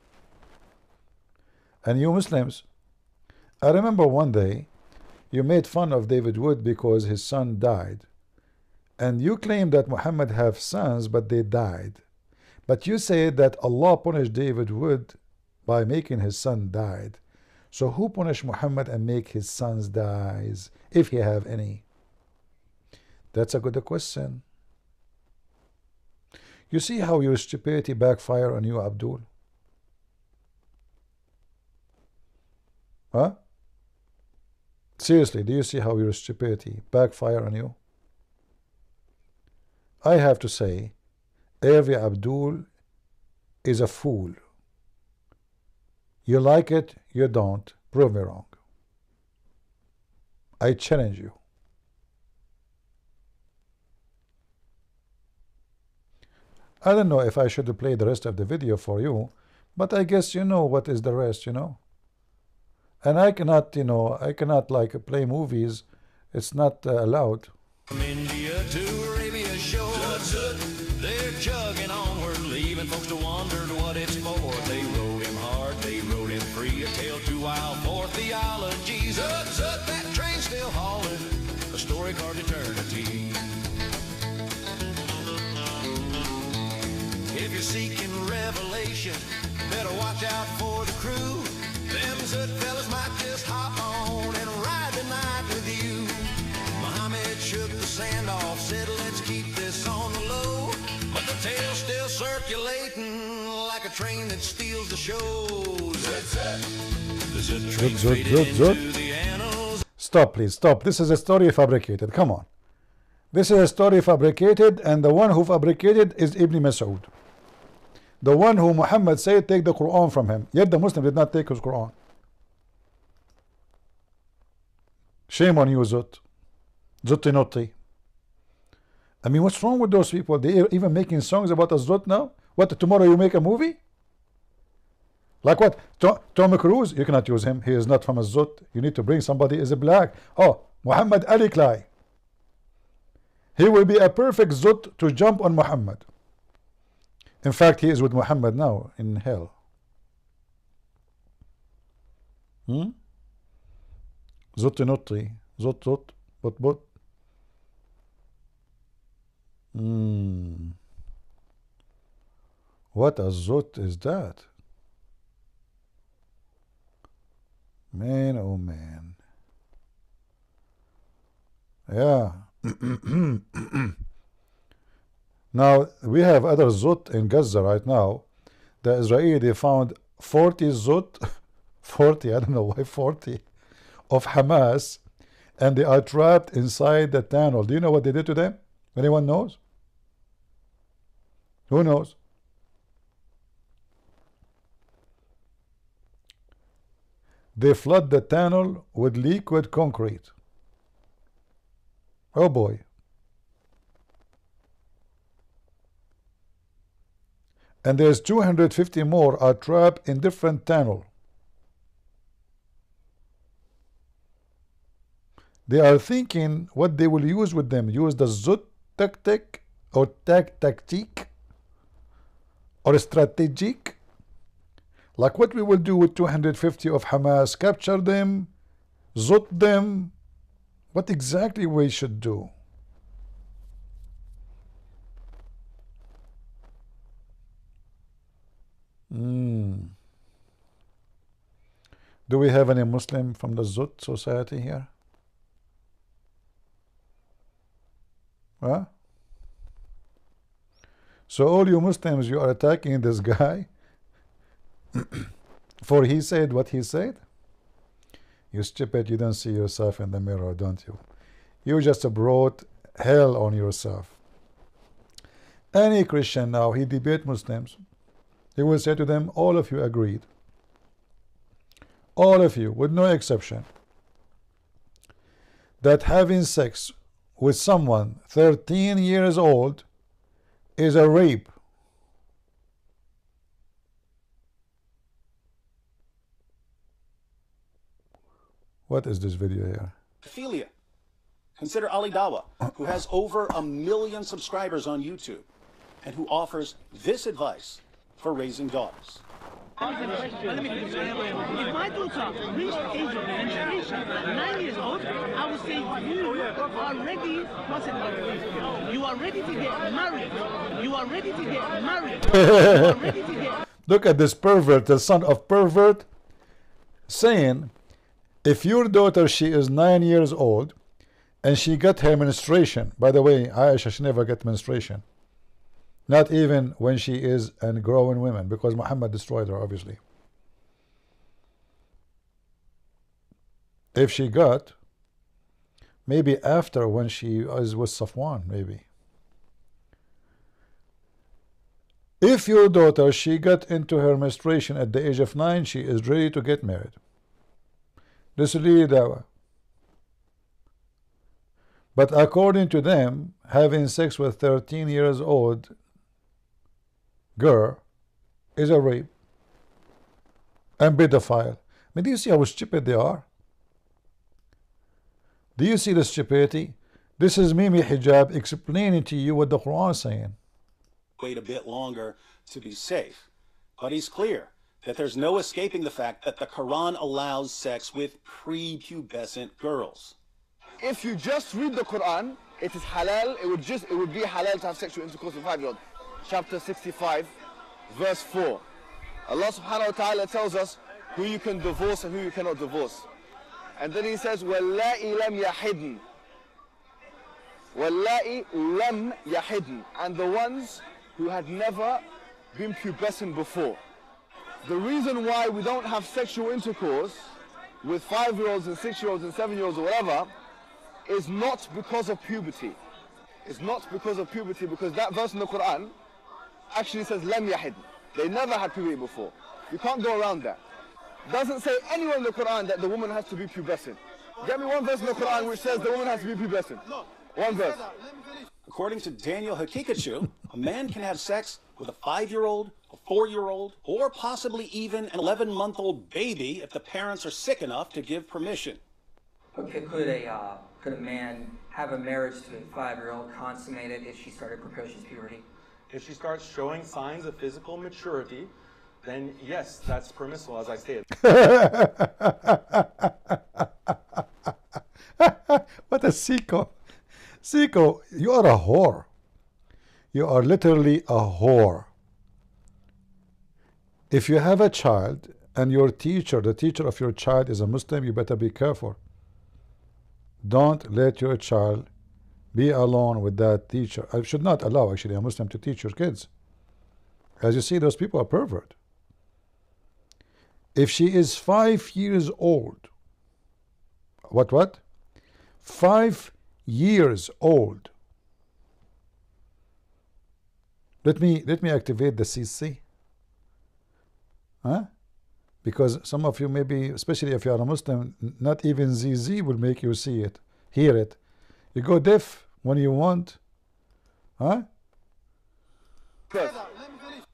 And you Muslims, I remember one day you made fun of David Wood because his son died. And you claim that Muhammad have sons, but they died. But you say that Allah punished David Wood by making his son died. So who punished Muhammad and make his sons dies, if he have any? That's a good question. You see how your stupidity backfire on you, Abdul? Huh? Seriously, do you see how your stupidity backfire on you? I have to say, every Abdul is a fool. You like it, you don't. Prove me wrong. I challenge you. I don't know if I should play the rest of the video for you, but I guess you know what is the rest, you know. And I cannot, you know, I cannot like play movies. It's not allowed. From India to Arabia shore, they're chugging onward, leaving folks to wonder what it's for. They rode him hard, they rode him free, a tale too wild for theology. That train still hauling, a story called eternity. If you're seeking revelation, better watch out for the crew. Them Zut fellas might just hop on and ride the night with you. Mohammed shook the sand off, said let's keep this on the low. But the tale's still circulating like a train that steals the show. Stop, please, stop. This is a story fabricated. Come on. This is a story fabricated, and the one who fabricated is Ibn Masood. The one who Muhammad said take the Quran from him. Yet the Muslim did not take his Quran. Shame on you, Zut. Zutti. I mean, what's wrong with those people? They are even making songs about Zut now? What, tomorrow you make a movie? Like what? Tom Cruise, you cannot use him. He is not from a Zut. You need to bring somebody is a black. Oh, Muhammad Ali Klai. He will be a perfect Zut to jump on Muhammad. In fact, he is with Muhammad now in hell. Zut nutti. Zut zut. But but. What a Zut is that? Man, oh man. Yeah. Now, we have other Zut in Gaza right now. The Israeli found 40 Zut, 40, I don't know why 40, of Hamas, and they are trapped inside the tunnel. Do you know what they did to them? Anyone knows? Who knows? They flood the tunnel with liquid concrete. Oh boy. And there's 250 more are trapped in different tunnel. They are thinking what they will use with them. Use the Zut tactic or tactique or strategic. Like what we will do with 250 of Hamas. Capture them, Zut them. What exactly we should do? Do we have any Muslim from the Zut society here? Huh? So all you Muslims, you are attacking this guy for he said what he said? You stupid, you don't see yourself in the mirror, don't you? You just brought hell on yourself. Any Christian now, he debate Muslims. He will say to them, all of you agreed. All of you, with no exception, that having sex with someone 13 years old is a rape. What is this video here? Pedophilia. Consider Ali Dawah, who has over 1 million subscribers on YouTube and who offers this advice for raising daughters. If my daughter reached the age of menstruation at 9 years old, I would say you are ready. What's it? You are ready to get married. You are ready to get married. You are ready to get. Look at this pervert, the son of pervert, saying, if your daughter, she is 9 years old, and she got her menstruation. By the way, Aisha, she never got menstruation. Not even when she is a growing woman, because Muhammad destroyed her, obviously. If she got, maybe after when she is with Safwan, maybe. If your daughter, she got into her menstruation at the age of 9, she is ready to get married. This is really Dawah. But according to them, having sex with 13 years old girl is a rape and pedophile. I mean, do you see how stupid they are? Do you see the stupidity? This is Mimi Hijab explaining to you what the Quran is saying. Wait a bit longer to be safe, but he's clear that there's no escaping the fact that the Quran allows sex with prepubescent girls. If you just read the Quran, it is halal. It would be halal to have sexual intercourse with a 5-year-old. Chapter 65, verse 4. Allah subhanahu wa ta'ala tells us who you can divorce and who you cannot divorce. And then he says, وَاللَّائِ لَمْ يَحِدْنَ. وَاللَّائِ لَمْ يَحِدْنَ. And the ones who had never been pubescent before. The reason why we don't have sexual intercourse with 5-year-olds and 6-year-olds and 7-year-olds or whatever is not because of puberty. It's not because of puberty, because that verse in the Quran actually says lam yahid. They never had puberty before. You can't go around that. Doesn't say anywhere in the Quran that the woman has to be pubescent. Get me one verse in the Quran which says the woman has to be pubescent. One verse. According to Daniel Hakikachu, a man can have sex with a 5-year-old, a 4-year-old, or possibly even an 11-month-old baby if the parents are sick enough to give permission. Could a man have a marriage to a 5-year-old consummated if she started precocious puberty? If she starts showing signs of physical maturity, then yes, that's permissible, as I stated. What a sicko. Sicko, you are a whore. You are literally a whore. If you have a child and your teacher, the teacher of your child is a Muslim, you better be careful. Don't let your child be alone with that teacher. I should not allow actually a Muslim to teach your kids. As you see, those people are pervert. If she is 5 years old, what? 5 years old. Let me activate the CC. Huh? Because some of you maybe, especially if you are a Muslim, not even ZZ will make you see it, hear it. You go deaf when you want. Huh?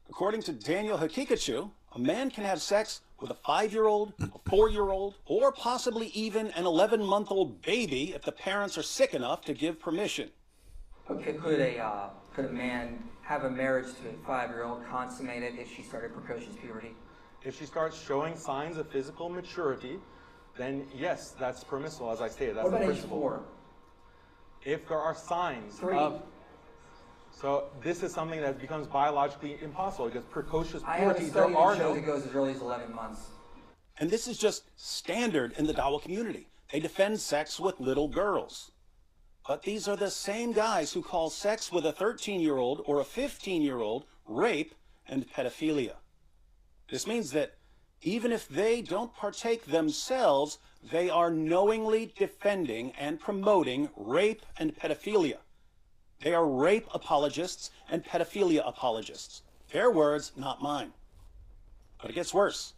According to Daniel Hakikachu, a man can have sex with a 5-year-old, a 4-year-old, or possibly even an 11-month-old baby if the parents are sick enough to give permission. Could a man have a marriage to a 5-year-old consummated if she started precocious puberty? If she starts showing signs of physical maturity, then yes, that's permissible, as I stated. That's what about the age principle. 4? If there are signs 3. of... So this is something that becomes biologically impossible because precocious I have a puberty, study there are that shows no... it goes as early as 11 months. And this is just standard in the Dawah community. They defend sex with little girls. But these are the same guys who call sex with a 13-year-old or a 15-year-old rape and pedophilia. This means that even if they don't partake themselves, they are knowingly defending and promoting rape and pedophilia. They are rape apologists and pedophilia apologists. Their words, not mine. But it gets worse,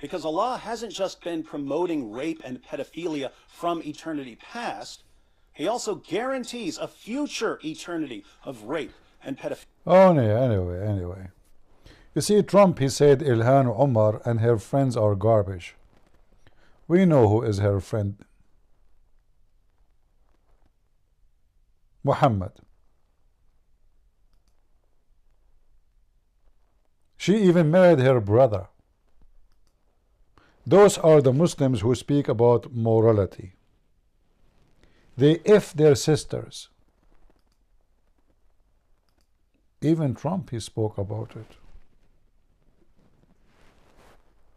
because Allah hasn't just been promoting rape and pedophilia from eternity past, He also guarantees a future eternity of rape and pedophilia. Oh, anyway. You see, Trump, he said Ilhan Omar and her friends are garbage. We know who is her friend. Mohammed. She even married her brother. Those are the Muslims who speak about morality. They F their sisters. Even Trump, he spoke about it.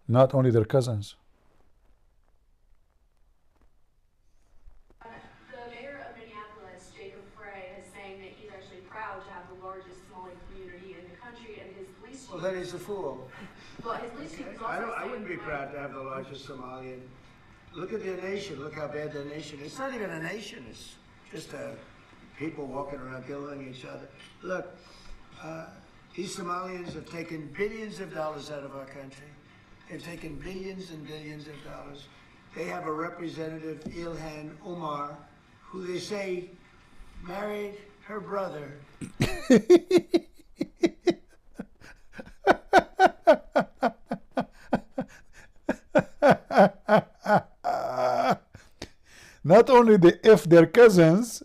Not only their cousins. The mayor of Minneapolis, Jacob Frey, is saying that he's actually proud to have the largest Somali community in the country, and his least. Well, then he's a fool. Well, his least chief is also I wouldn't be proud to have the largest Somalian. Look at their nation. Look how bad their nation is. It's not even a nation. It's just people walking around killing each other. Look, these Somalians have taken billions of dollars out of our country. They've taken billions and billions of dollars. They have a representative, Ilhan Omar, who they say married her brother. Not only they F their cousins,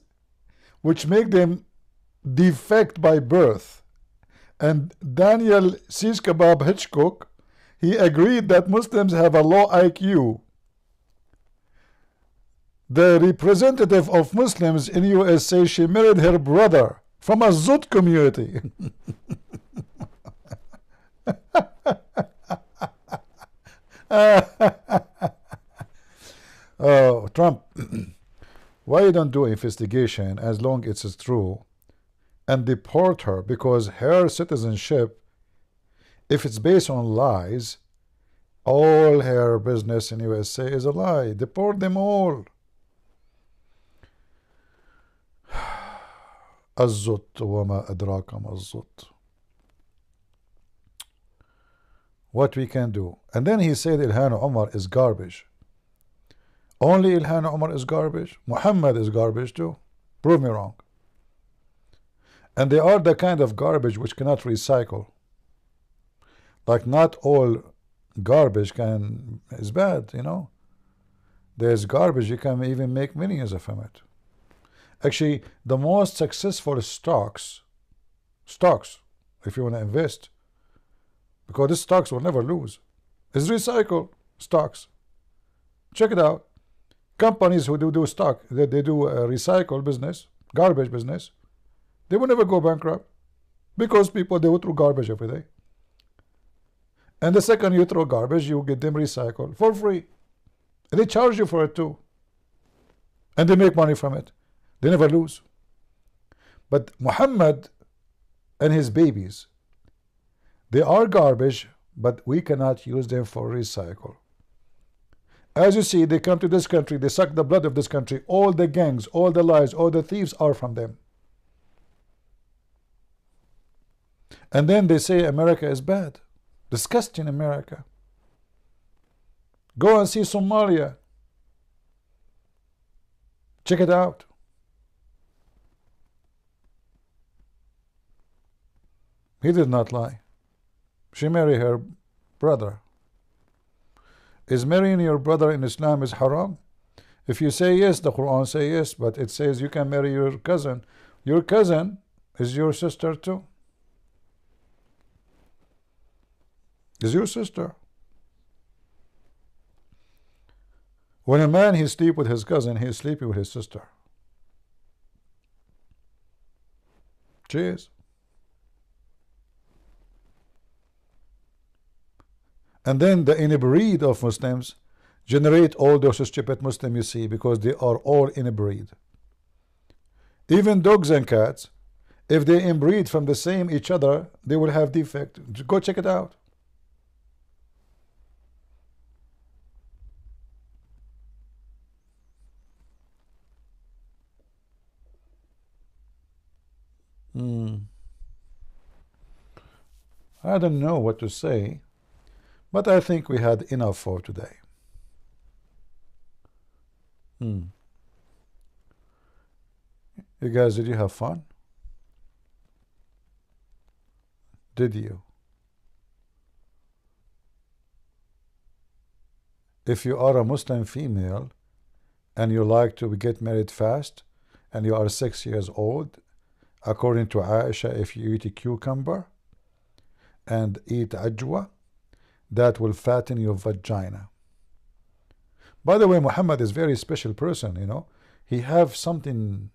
which make them defect by birth. And Daniel Shish Kebab Hitchcock, he agreed that Muslims have a low IQ. The representative of Muslims in US says she married her brother from a Zut community. Oh, Trump, why you don't do investigation as long as it's true and deport her, because her citizenship, if it's based on lies, all her business in USA is a lie. Deport them all. الزط وما أدراك ما الزط. What we can do. And then he said Ilhan Omar is garbage. Only Ilhan Omar is garbage. Mohammed is garbage too. Prove me wrong. And they are the kind of garbage which cannot recycle. Like not all garbage is bad, you know. There's garbage you can even make millions of from it. Actually, the most successful stocks, if you want to invest, because these stocks will never lose, is recycle stocks. Check it out. Companies who do stock, they do a recycle business, garbage business, they will never go bankrupt because people, they will throw garbage every day. And the second you throw garbage, you get them recycled for free. And they charge you for it too. And they make money from it. They never lose. But Muhammad and his babies, they are garbage, but we cannot use them for recycle. As you see, they come to this country, they suck the blood of this country. All the gangs, all the lies, all the thieves are from them. And then they say America is bad. Disgusting America. Go and see Somalia. Check it out. He did not lie. She married her brother. Is marrying your brother in Islam is haram? If you say yes, the Quran says yes, but it says you can marry your cousin. Your cousin is your sister too. Is your sister. When a man he sleep with his cousin, he is sleeping with his sister. Cheers. And then the inbreed of Muslims generate all those stupid Muslims you see, because they are all inbreed. Even dogs and cats, if they inbreed from the same each other, they will have defect. Go check it out. I don't know what to say, but I think we had enough for today. You guys, did you have fun? Did you? If you are a Muslim female and you like to get married fast and you are 6 years old, according to Aisha, if you eat a cucumber and eat ajwa, that will fatten your vagina. By the way, Muhammad is a very special person, you know. He have something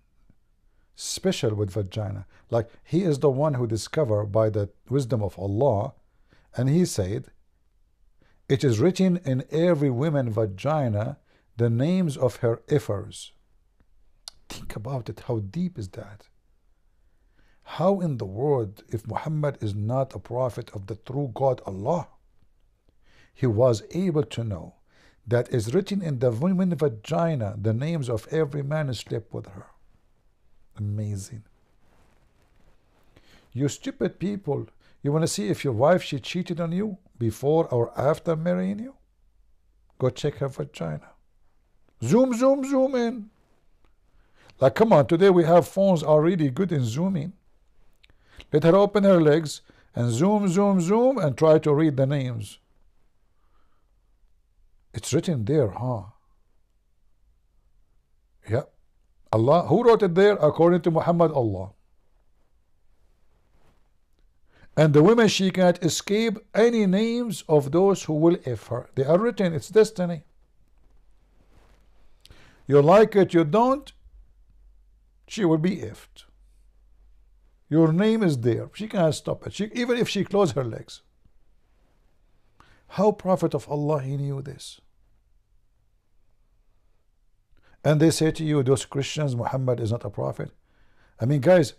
special with vagina. Like, he is the one who discovered by the wisdom of Allah, and he said, it is written in every woman vagina the names of her effers. Think about it. How deep is that? How in the world, if Muhammad is not a prophet of the true God Allah, he was able to know that is written in the woman vagina the names of every man who slept with her? Amazing. You stupid people, you want to see if your wife, she cheated on you before or after marrying you? Go check her vagina. Zoom, zoom, zoom in. Like, come on, today we have phones already good in zooming. Let her open her legs and zoom, zoom, zoom and try to read the names. It's written there, huh? Yeah. Allah, who wrote it there? According to Muhammad, Allah. And the woman, she can't escape any names of those who will F her. They are written, it's destiny. You like it, you don't, she will be F'd. Your name is there. She can't stop it. Even if she closes her legs. How Prophet of Allah, he knew this? And they say to you, those Christians, Muhammad is not a prophet. I mean, guys,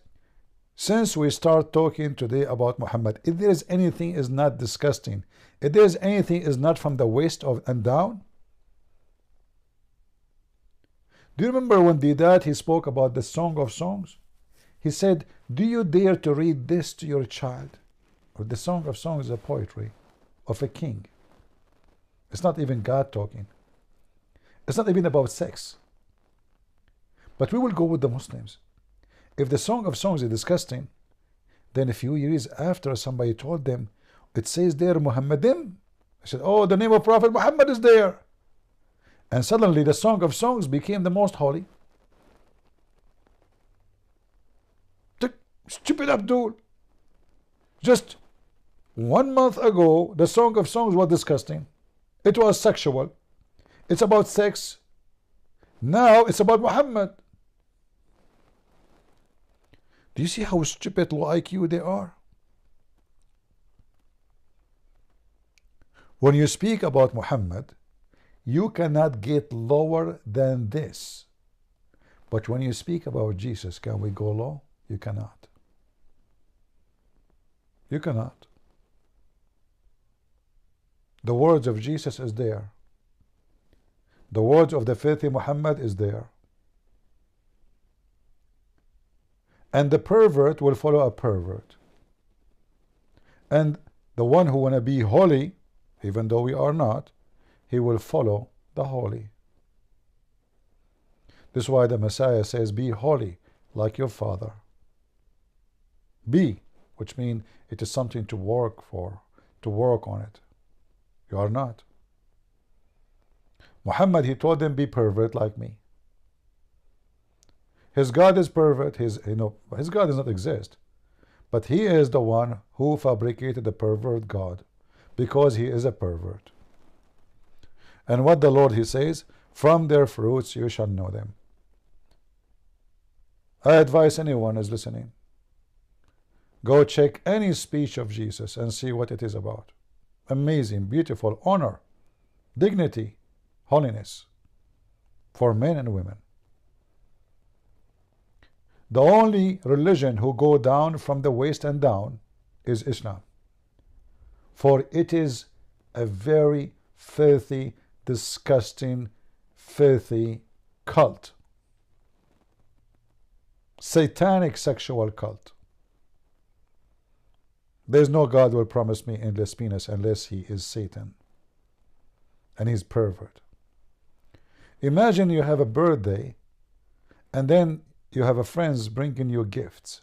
since we start talking today about Muhammad, if there is anything is not disgusting, if there is anything is not from the waist of and down. Do you remember when Hidayat, he spoke about the Song of Songs? He said, do you dare to read this to your child? Or the Song of Songs is a poetry of a king. It's not even God talking. It's not even about sex. But we will go with the Muslims. If the Song of Songs is disgusting, then a few years after somebody told them, it says there Muhammadim. I said, oh, the name of Prophet Muhammad is there. And suddenly the Song of Songs became the most holy. Stupid Abdul. Just 1 month ago, the Song of Songs was disgusting. It was sexual. It's about sex. Now it's about Muhammad. Do you see how stupid, low IQ they are? When you speak about Muhammad, you cannot get lower than this. But when you speak about Jesus, can we go low? You cannot. You cannot. The words of Jesus is there. The words of the filthy Muhammad is there. And the pervert will follow a pervert. And the one who want to be holy, even though we are not, he will follow the holy. This is why the Messiah says, be holy like your Father. Be, which means it is something to work for, to work on it. You are not. Muhammad, he told them, be pervert like me. His God is pervert. His God does not exist. But he is the one who fabricated the pervert God, because he is a pervert. And what the Lord, he says, from their fruits you shall know them. I advise anyone who is listening, go check any speech of Jesus and see what it is about. Amazing, beautiful, honor, dignity, holiness for men and women. The only religion who go down from the waist and down is Islam. For it is a very filthy, disgusting, filthy cult. Satanic sexual cult. There's no God will promise me endless penis unless he is Satan. And he's pervert. Imagine you have a birthday and then you have a friends bringing you gifts.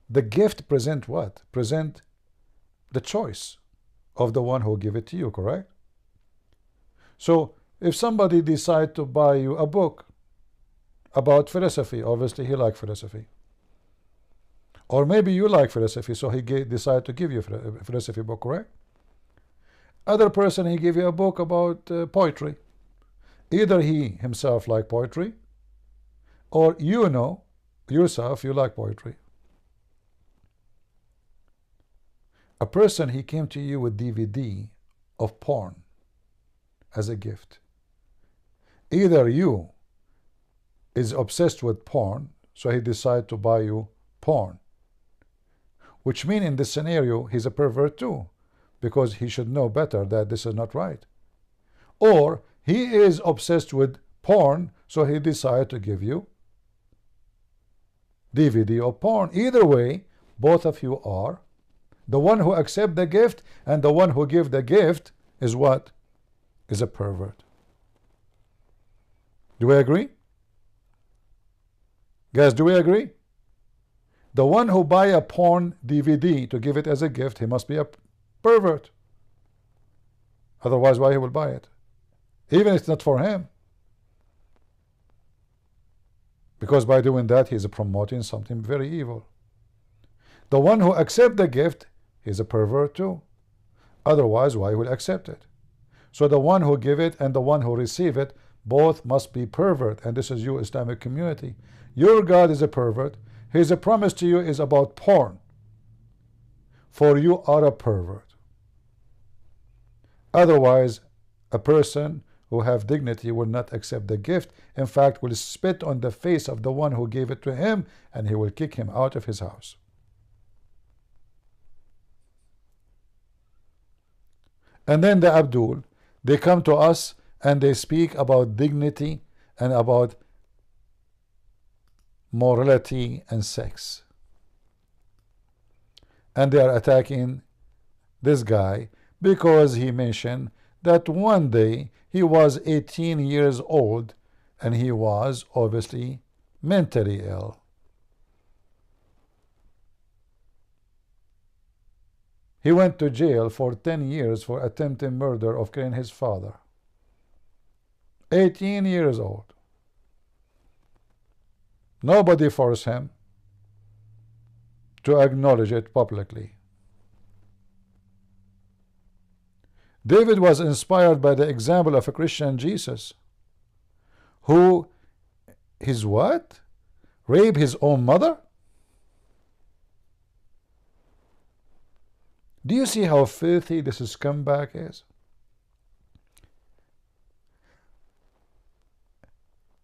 The gift present what? Present the choice of the one who give it to you, correct? So if somebody decide to buy you a book about philosophy, obviously he like philosophy. Or maybe you like philosophy, so he decide to give you a philosophy book, correct? Other person, he give you a book about poetry. Either he himself like poetry, or you know yourself you like poetry. A person, he came to you with DVD of porn as a gift. Either you is obsessed with porn, so he decide to buy you porn, which means in this scenario he's a pervert too, because he should know better that this is not right. Or he is obsessed with porn, so he decided to give you DVD of porn. Either way, both of you are. The one who accept the gift and the one who give the gift is what? Is a pervert. Do we agree? Guys, do we agree? The one who buy a porn DVD to give it as a gift, he must be a pervert. Otherwise, why he will buy it? Even if it's not for him. Because by doing that, he is promoting something very evil. The one who accept the gift is a pervert too. Otherwise, why will accept it? So the one who give it and the one who receive it, both must be pervert. And this is you, Islamic community. Your God is a pervert. His promise to you is about porn. For you are a pervert. Otherwise, a person who have dignity will not accept the gift. In fact, will spit on the face of the one who gave it to him, and he will kick him out of his house. And then the Abdul, they come to us and they speak about dignity and about morality and sex. And they are attacking this guy because he mentioned that one day he was 18 years old and he was obviously mentally ill. He went to jail for 10 years for attempted murder of killing his father. 18 years old. Nobody forced him to acknowledge it publicly. David was inspired by the example of a Christian Jesus, who his what? Raped his own mother? Do you see how filthy this scumbag is?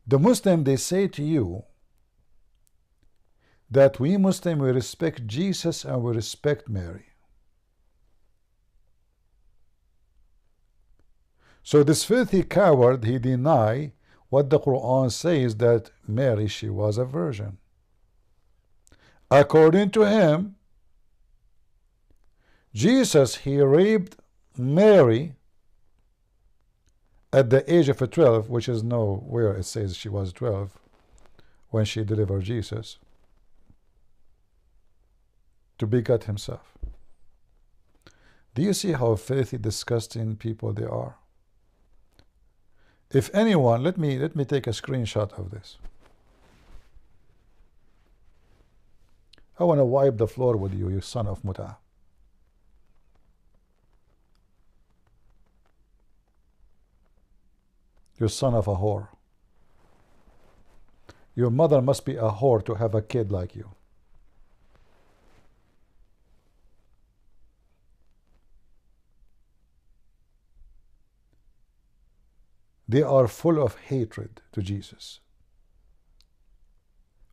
The Muslim, they say to you that we Muslim, we respect Jesus and we respect Mary. So this filthy coward, he deny what the Quran says, that Mary, she was a virgin. According to him, Jesus, he raped Mary at the age of 12, which is nowhere it says she was 12 when she delivered Jesus, to beget himself. Do you see how filthy, disgusting people they are? If anyone, let me take a screenshot of this. I want to wipe the floor with you, you son of Muta. You son of a whore. Your mother must be a whore to have a kid like you. They are full of hatred to Jesus,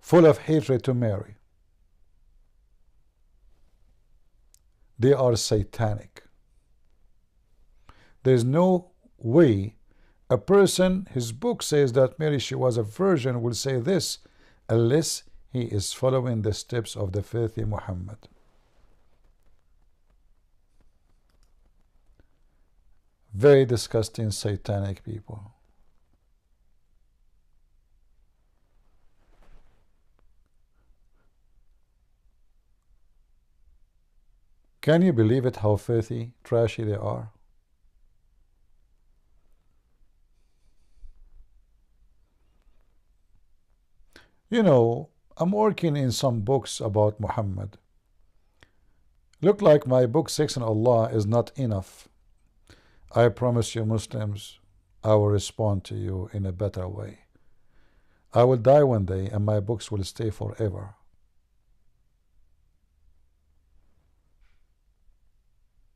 full of hatred to Mary. They are satanic. There is no way a person, his book says that Mary, she was a virgin, will say this unless he is following the steps of the filthy Muhammad. Very disgusting, satanic people. Can you believe it, how filthy, trashy they are? You know, I'm working in some books about Muhammad. Look like my book 6 on Allah is not enough. I promise you, Muslims, I will respond to you in a better way. I will die one day and my books will stay forever.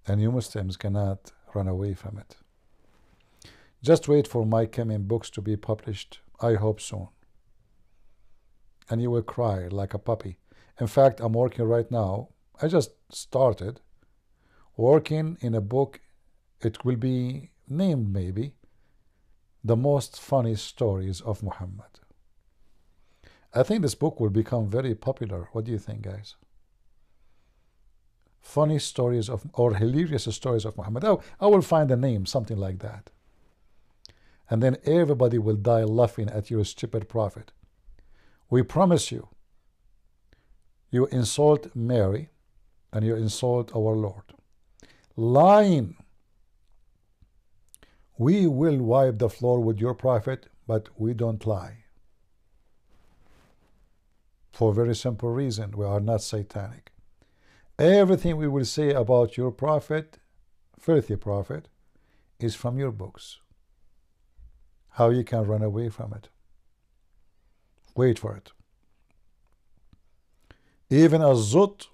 And you Muslims cannot run away from it. Just wait for my coming books to be published. I hope soon. And you will cry like a puppy. In fact, I'm working right now. I just started working in a book. It will be named maybe The Most Funny Stories of Muhammad. I think this book will become very popular. What do you think, guys? Funny stories of, or hilarious stories of Muhammad. Oh, I will find a name, something like that. And then everybody will die laughing at your stupid prophet. We promise you, you insult Mary and you insult our Lord. Lying. We will wipe the floor with your prophet, but we don't lie. For a very simple reason, we are not satanic. Everything we will say about your prophet, filthy prophet, is from your books. How you can run away from it. Wait for it. Even a zut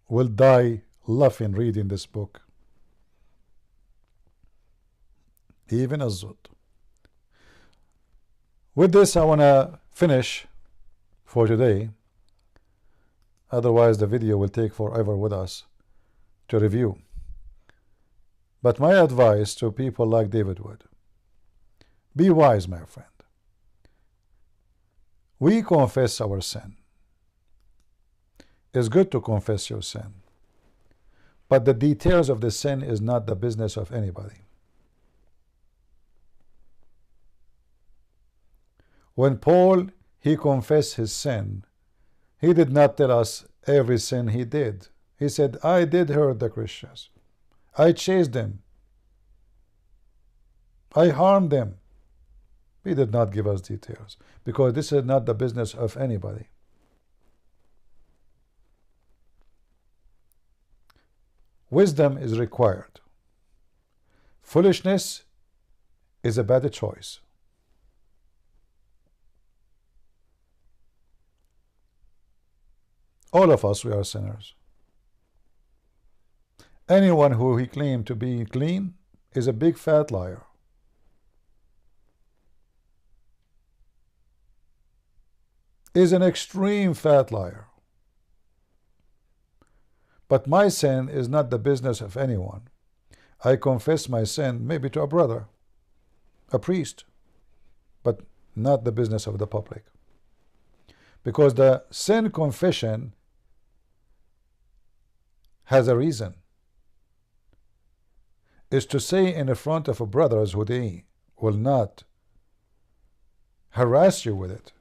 will die laughing reading this book. Even a zut. With this, I want to finish for today. Otherwise, the video will take forever with us to review. But my advice to people like David Wood, be wise, my friend. We confess our sin. It's good to confess your sin. But the details of the sin is not the business of anybody. When Paul, he confessed his sin, he did not tell us every sin he did. He said, I did hurt the Christians. I chased them. I harmed them. He did not give us details because this is not the business of anybody. Wisdom is required. Foolishness is a bad choice. All of us, we are sinners. Anyone who he claimed to be clean is a big fat liar. Is an extreme fat liar. But my sin is not the business of anyone. I confess my sin maybe to a brother, a priest, but not the business of the public. Because the sin confession has a reason. Is to say in the front of a brothers who they will not harass you with it.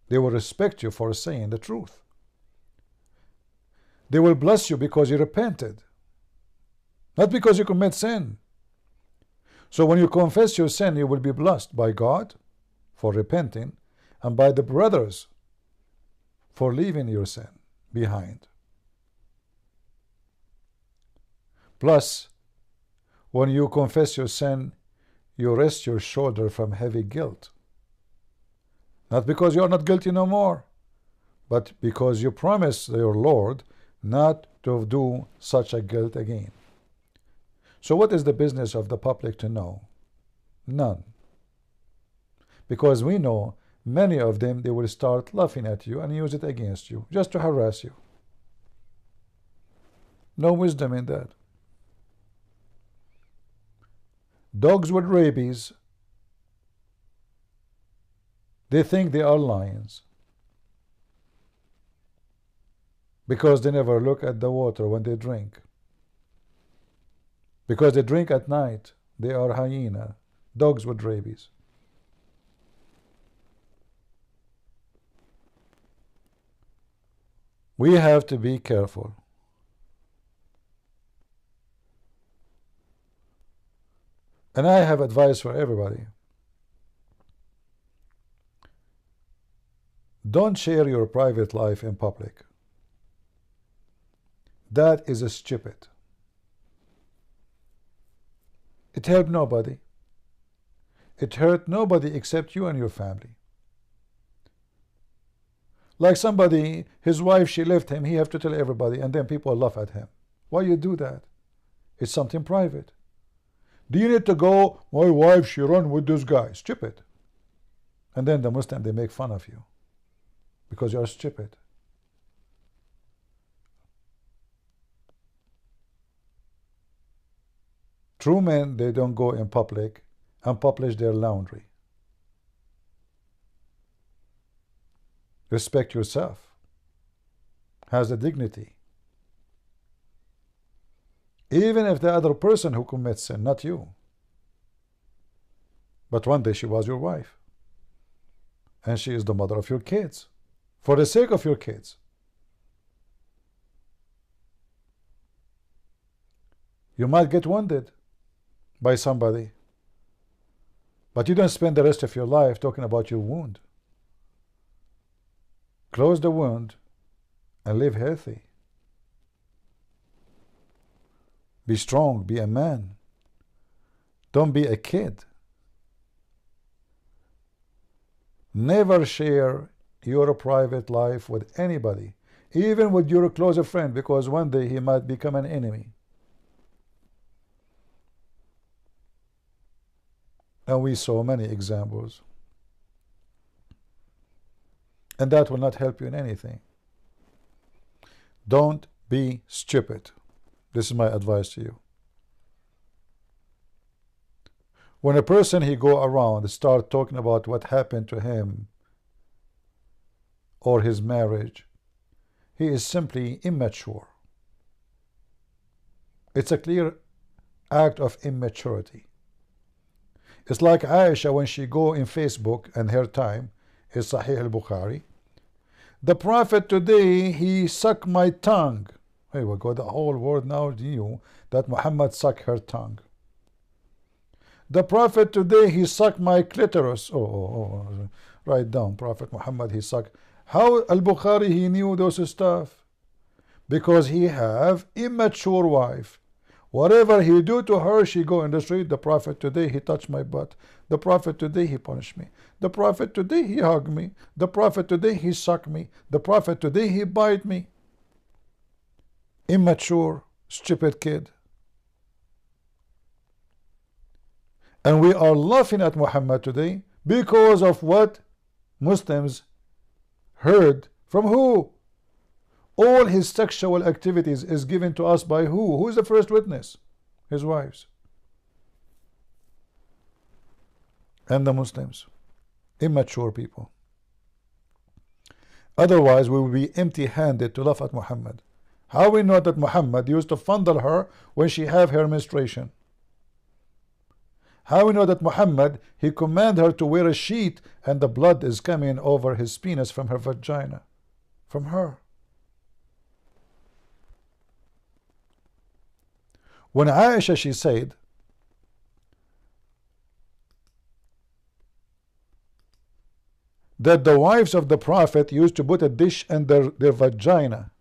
They will respect you for saying the truth. They will bless you because you repented, not because you commit sin. So when you confess your sin, you will be blessed by God for repenting and by the brothers for leaving your sin behind. Plus, when you confess your sin, you rest your shoulder from heavy guilt. Not because you are not guilty no more, but because you promise your Lord not to do such a guilt again. So what is the business of the public to know? None. Because we know many of them, they will start laughing at you and use it against you, just to harass you. No wisdom in that. Dogs with rabies, they think they are lions because they never look at the water when they drink. Because they drink at night, they are hyena, dogs with rabies. We have to be careful. And I have advice for everybody. Don't share your private life in public. That is stupid. It helped nobody. It hurt nobody except you and your family. Like somebody, his wife, she left him, he have to tell everybody, and then people laugh at him. Why you do that? It's something private. Do you need to go, my wife, she run with this guy? Stupid. And then the Muslim, they make fun of you because you are stupid. True men, they don't go in public and publish their laundry. Respect yourself. Has a dignity. Even if the other person who commits sin, not you. But one day she was your wife. And she is the mother of your kids. For the sake of your kids. You might get wounded by somebody. But you don't spend the rest of your life talking about your wound. Close the wound and live healthy. Be strong, be a man. Don't be a kid. Never share your private life with anybody, even with your closer friend, because one day he might become an enemy. And we saw many examples. And that will not help you in anything. Don't be stupid. This is my advice to you. When a person he go around and start talking about what happened to him or his marriage, he is simply immature. It's a clear act of immaturity. It's like Aisha when she go in Facebook and her time is Sahih al-Bukhari. The Prophet today, he sucked my tongue. Hey, we got the whole world now knew that Muhammad sucked her tongue. The Prophet today, he sucked my clitoris. Write down, Prophet Muhammad, he sucked. How al-Bukhari, he knew those stuff? Because he have immature wife. Whatever he do to her, she go in the street. The Prophet today, he touched my butt. The Prophet today, he punished me. The Prophet today, he hugged me. The Prophet today, he sucked me. The Prophet today, he bite me. Immature, stupid kid. And we are laughing at Muhammad today because of what Muslims heard from who? All his sexual activities is given to us by who? Who is the first witness? His wives. And the Muslims. Immature people. Otherwise we will be empty-handed to laugh at Muhammad. How we know that Muhammad used to fondle her when she have her menstruation? How we know that Muhammad, he command her to wear a sheet and the blood is coming over his penis from her vagina? From her. When Aisha, she said that the wives of the Prophet used to put a dish under their vagina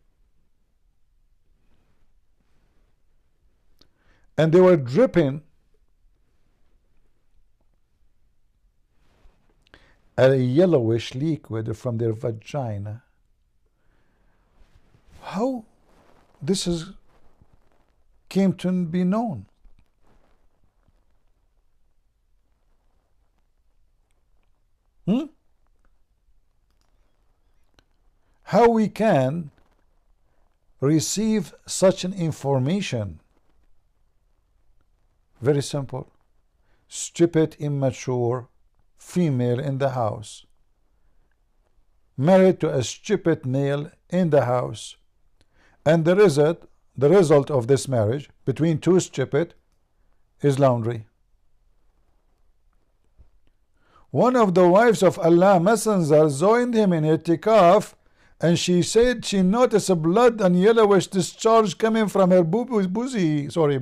and they were dripping a yellowish liquid from their vagina. How this is came to be known? How we can receive such an information? Very simple. Stupid, immature female in the house married to a stupid male in the house, and the result of this marriage between two stupid is laundry. One of the wives of Allah Messenger joined him in itikaf, and she said she noticed a blood and yellowish discharge coming from her boozy. Oh, sorry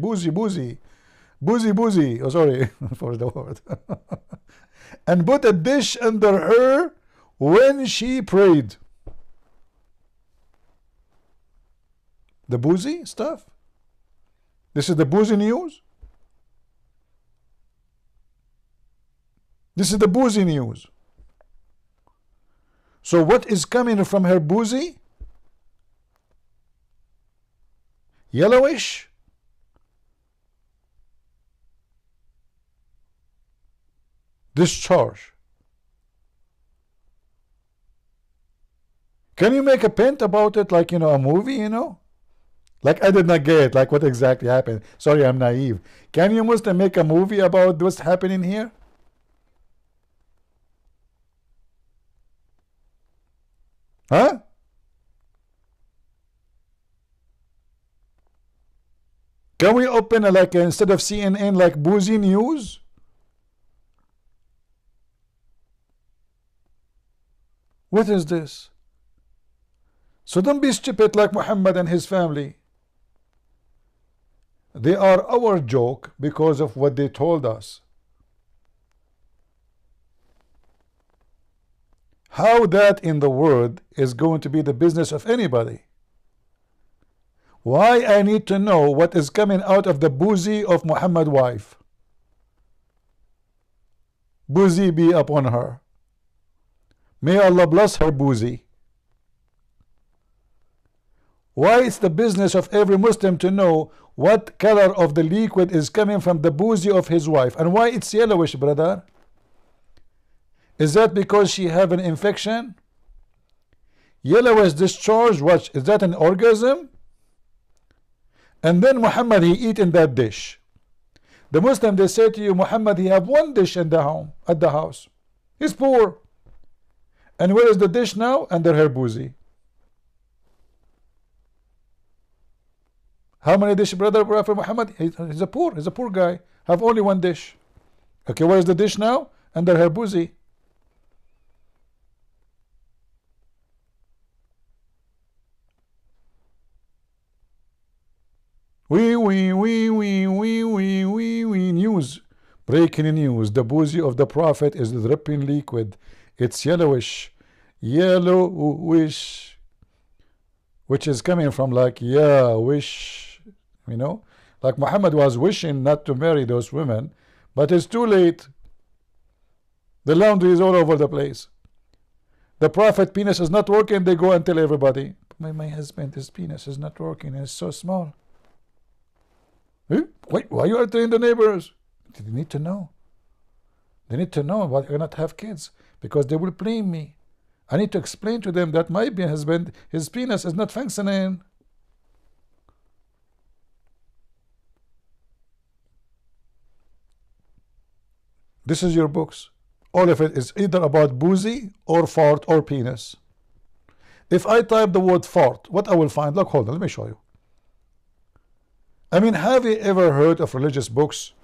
for the word. And put a dish under her when she prayed. The boozy stuff. This is the boozy news. This is the boozy news. So what is coming from her boozy? Yellowish. Discharge. Can you make a pint about it, like, a movie, Like, I did not get it, like what exactly happened. Sorry, I'm naive. Can you Muslim make a movie about what's happening here? Huh? Can we open like instead of CNN, like boozy news? What is this? So don't be stupid like Muhammad and his family. They are our joke because of what they told us. How that in the world is going to be the business of anybody? Why I need to know what is coming out of the boozy of Muhammad's wife? Boozy be upon her. May Allah bless her boozy. Why it's the business of every Muslim to know what color of the liquid is coming from the boozy of his wife, and why it's yellowish, brother? Is that because she have an infection? Yellowish discharge, what? Is that an orgasm? And then Muhammad, he eat in that dish. The Muslim, they say to you, Muhammad, he have one dish in the home, at the house. He's poor. And where is the dish now? Under her boozy. How many dishes, brother Prophet Muhammad? He's a poor guy. Have only one dish. Okay, where is the dish now? Under her boozy. News. Breaking news. The boozy of the Prophet is dripping liquid. It's yellowish. Yellowish. Which is coming from like, yeah, wish. You know? Like Muhammad was wishing not to marry those women. But it's too late. The laundry is all over the place. The Prophet penis is not working. They go and tell everybody, my husband, his penis is not working. It's so small. Wait, why you are telling the neighbors? They need to know. They need to know why I cannot have kids, because they will blame me. I need to explain to them that my husband, his penis is not functioning. This is your books. All of it is either about boozy or fart or penis. If I type the word fart, what I will find? Look, hold on, let me show you. I mean, have you ever heard of religious books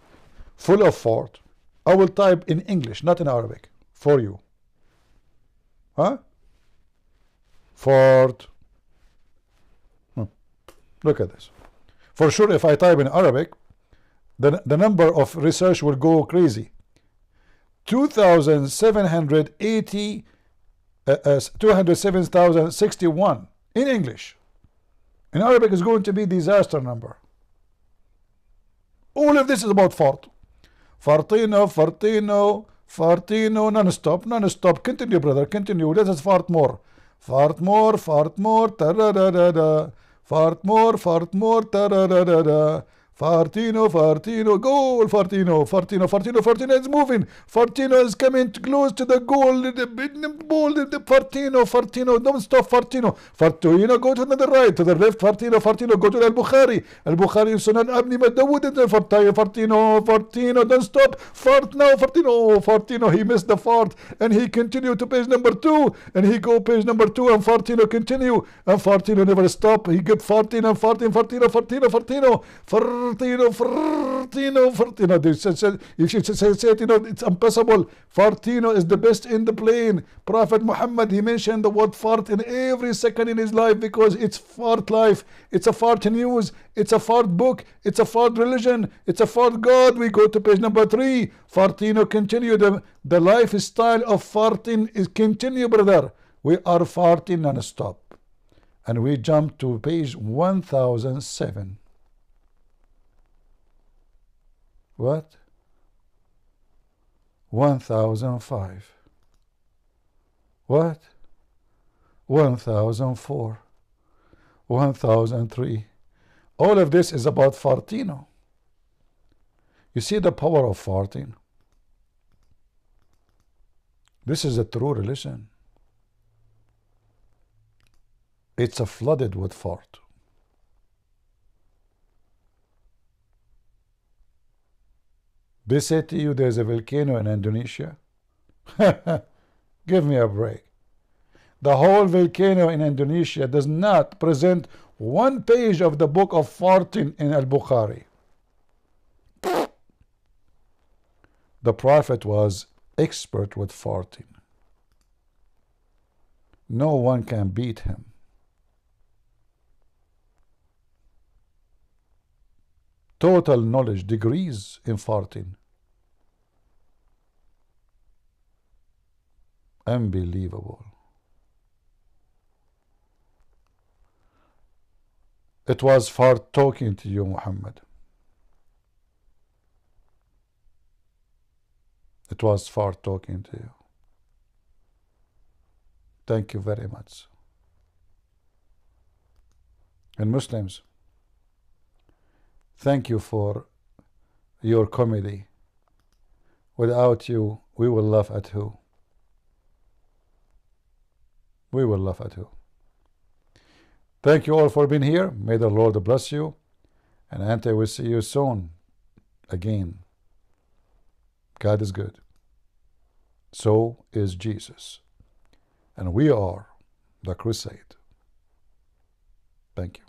full of fart? I will type in English, not in Arabic, for you. Huh? Fart. Look at this. For sure, if I type in Arabic, the number of research will go crazy. 207,061 in English. In Arabic is going to be disaster number. All of this is about fart. Fartino, fartino, fartino, non-stop, non-stop. Continue, brother, continue. Let us fart more. Fart more, ta-ra-da-da-da. Fart more, ta-ra-da-da-da. Fartino, Fartino, goal, Fartino, Fartino, Fartino, Fartino is moving. Fartino is coming close to the goal. The ball, the Fartino, Fartino, don't stop, Fartino. Fartino, go to the right, to the left, Fartino, Fartino, go to Al-Bukhari. Al-Bukhari, Sunan Abni Madawud, Fartino, Fartino, don't stop. Fart now, Fartino, Fartino, he missed the fart. And he continued to page number 2. And he go page number 2, and Fartino continue. And Fartino never stop. He get farting and farting, Fartino, Fartino, Fartino, Fartino, Fartino. They said, if you say it, you know, it's impossible. Fartino is the best in the plane. Prophet Muhammad, he mentioned the word fart in every second in his life, because it's fart life. It's a fart news. It's a fart book. It's a fart religion. It's a fart God. We go to page number 3. Fartino continue. The lifestyle of farting is continue, brother. We are farting non-stop. And we jump to page 1007. What? 1005. What? 1004. 1003. All of this is about fartino. You see the power of farting? This is a true religion. It's a flooded with fart. They say to you there's a volcano in Indonesia. Give me a break. The whole volcano in Indonesia does not present one page of the book of farting in Al-Bukhari. The Prophet was expert with farting. No one can beat him. Total knowledge, degrees in farting. Unbelievable. It was fart talking to you, Muhammad. It was fart talking to you. Thank you very much. And Muslims, thank you for your comedy. Without you, we will laugh at who? We will laugh at who? Thank you all for being here. May the Lord bless you. And Ante will see you soon again. God is good. So is Jesus. And we are the crusade. Thank you.